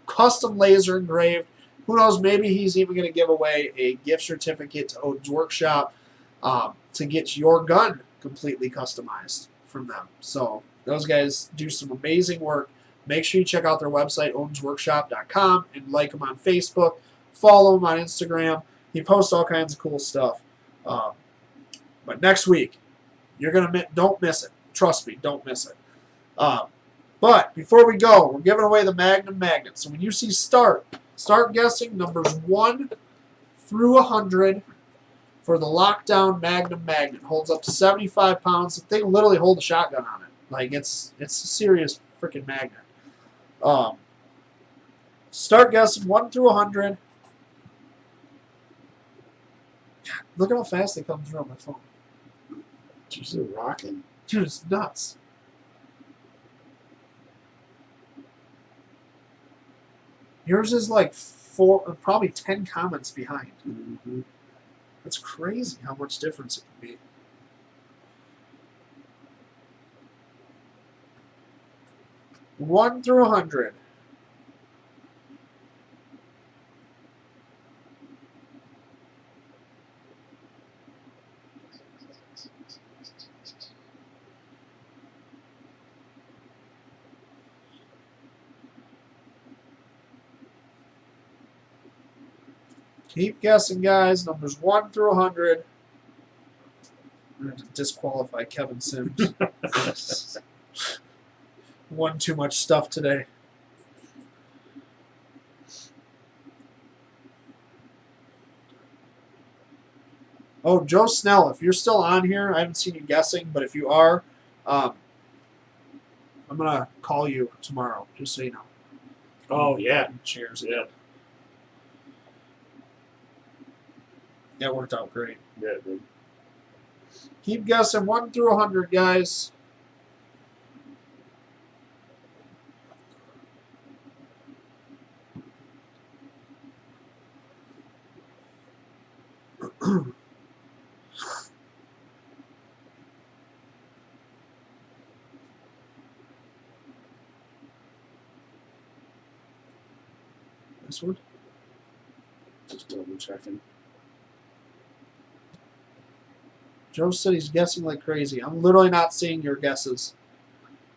Custom laser engraved. Who knows? Maybe he's even going to give away a gift certificate to Odin's Workshop to get your gun completely customized from them. So those guys do some amazing work. Make sure you check out their website, odinsworkshop.com, and like them on Facebook. Follow him on Instagram. He posts all kinds of cool stuff. But next week, you're gonna don't miss it. Trust me, don't miss it. But before we go, we're giving away the Magnum Magnet. So when you see start guessing numbers 1 through 100 for the Lockdown Magnum Magnet. Holds up to 75 pounds. The thing will literally hold a shotgun on it. Like it's a serious freaking magnet. Start guessing 1 through 100. Look at how fast they come through on my phone. Jeez, they're rocking. Dude, it's nuts. Yours is like probably 10 comments behind. Mm-hmm. That's crazy how much difference it can be. One through 100. Keep guessing, guys. Numbers 1 through 100. I'm going to disqualify Kevin Sims. Won too much stuff today. Oh, Joe Snell, if you're still on here, I haven't seen you guessing, but if you are, I'm going to call you tomorrow, just so you know. Oh, yeah. Cheers. Yeah. That worked out great. Yeah, dude. Keep guessing 1 through 100, guys. This one? Just double checking. Joe said he's guessing like crazy. I'm literally not seeing your guesses.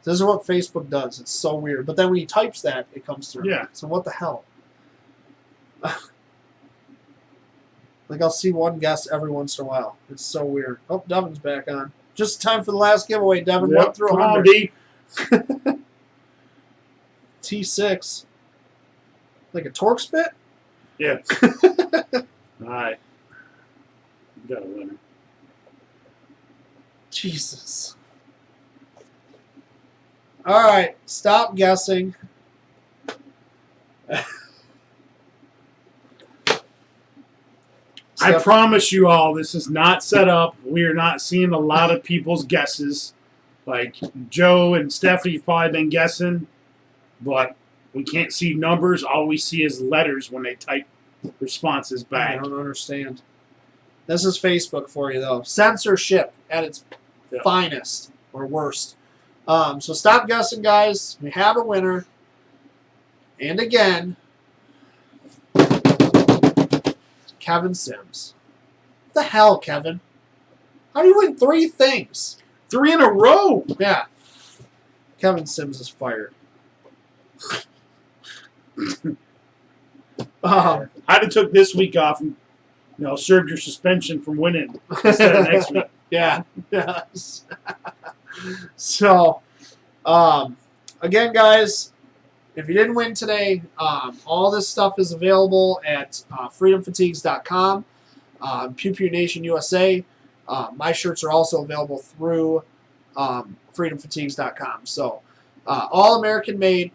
This is what Facebook does. It's so weird. But then when he types that, it comes through. Yeah. So what the hell? Like I'll see one guess every once in a while. It's so weird. Oh, Devin's back on. Just time for the last giveaway, Devin. Yep. 1 through Come 100. on, D. T6. Like a torque spit? Yeah. All right. You got a winner. Jesus. All right, stop guessing. I promise you all, this is not set up. We are not seeing a lot of people's guesses. Like Joe and Stephanie have probably been guessing, but we can't see numbers. All we see is letters when they type responses I back. don't understand. This is Facebook for you, though. Censorship at its finest or worst. So stop guessing, guys. We have a winner. And again, Kevin Sims. What the hell, Kevin? How do you win 3 things? 3 in a row. Yeah. Kevin Sims is fired. I'd have took this week off and served your suspension from winning instead of next week. Yeah. Yes. So, again, guys, if you didn't win today, all this stuff is available at freedomfatigues.com, Pew Pew Nation USA. My shirts are also available through freedomfatigues.com. So, all American made.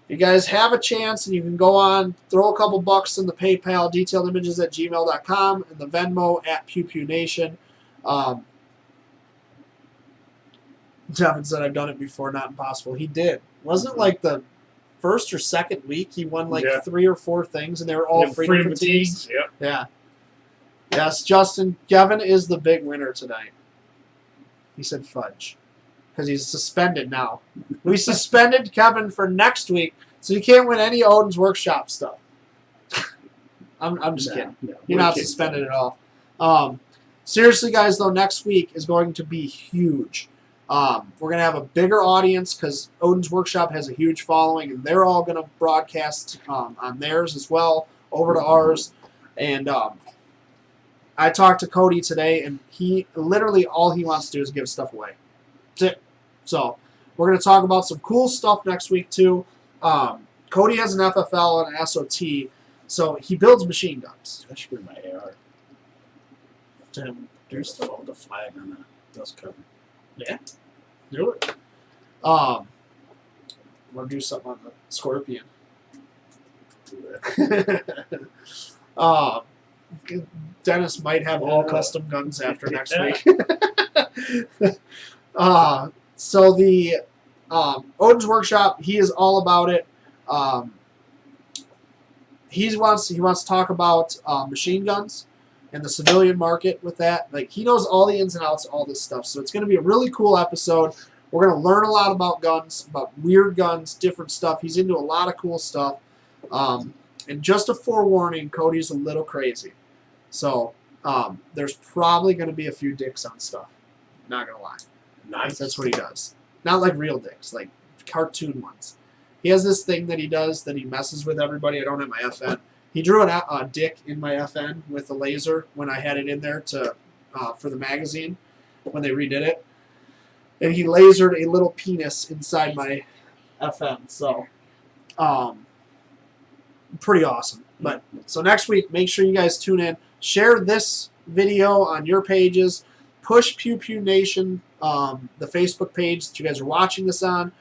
If you guys have a chance and you can go on, throw a couple bucks in the PayPal, detailedImages@gmail.com, and the Venmo at Pew Pew Nation. Devin said, I've done it before, not impossible. He did. Wasn't it like the first or second week he won like 3 or 4 things, and they were all Freedom Fatigues? Yep. Yeah. Yes, Justin, Kevin is the big winner tonight. He said fudge. Because he's suspended now. We suspended Kevin for next week, so he can't win any Odin's Workshop stuff. I'm just kidding. No, You're not suspended at all. Seriously, guys, though, next week is going to be huge. We're going to have a bigger audience because Odin's Workshop has a huge following, and they're all going to broadcast on theirs as well over to ours. And I talked to Cody today, and he literally all he wants to do is give stuff away. That's it. So we're going to talk about some cool stuff next week, too. Cody has an FFL and an SOT, so he builds machine guns. I should bring my AR. To him. There's the flag on the dust cover. Yeah, do it. I'm going to do something on the Scorpion. Dennis might have all custom guns after next week. So the Odin's Workshop, he is all about it. He wants to talk about machine guns and the civilian market with that. Like, he knows all the ins and outs of all this stuff. So it's going to be a really cool episode. We're going to learn a lot about guns, about weird guns, different stuff. He's into a lot of cool stuff. And just a forewarning, Cody's a little crazy. So there's probably going to be a few dicks on stuff. Not going to lie. Nice. That's what he does. Not like real dicks, like cartoon ones. He has this thing that he does that he messes with everybody. I don't have my FN. He drew a dick in my FN with a laser when I had it in there to for the magazine when they redid it, and he lasered a little penis inside my FN. So, pretty awesome. But so next week, make sure you guys tune in. Share this video on your pages. Push Pew Pew Nation, the Facebook page that you guys are watching this on.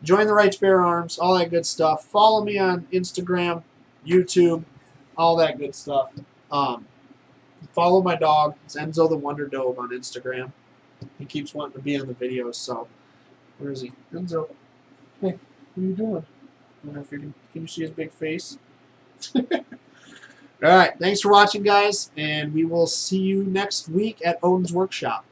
Join the Right to Bear Arms, all that good stuff. Follow me on Instagram, YouTube, all that good stuff. Follow my dog. It's Enzo the Wonder Dove on Instagram. He keeps wanting to be on the videos, so where is he? Enzo. Hey, what are you doing? I don't know if you can you see his big face? All right, thanks for watching, guys, and we will see you next week at Odin's Workshop.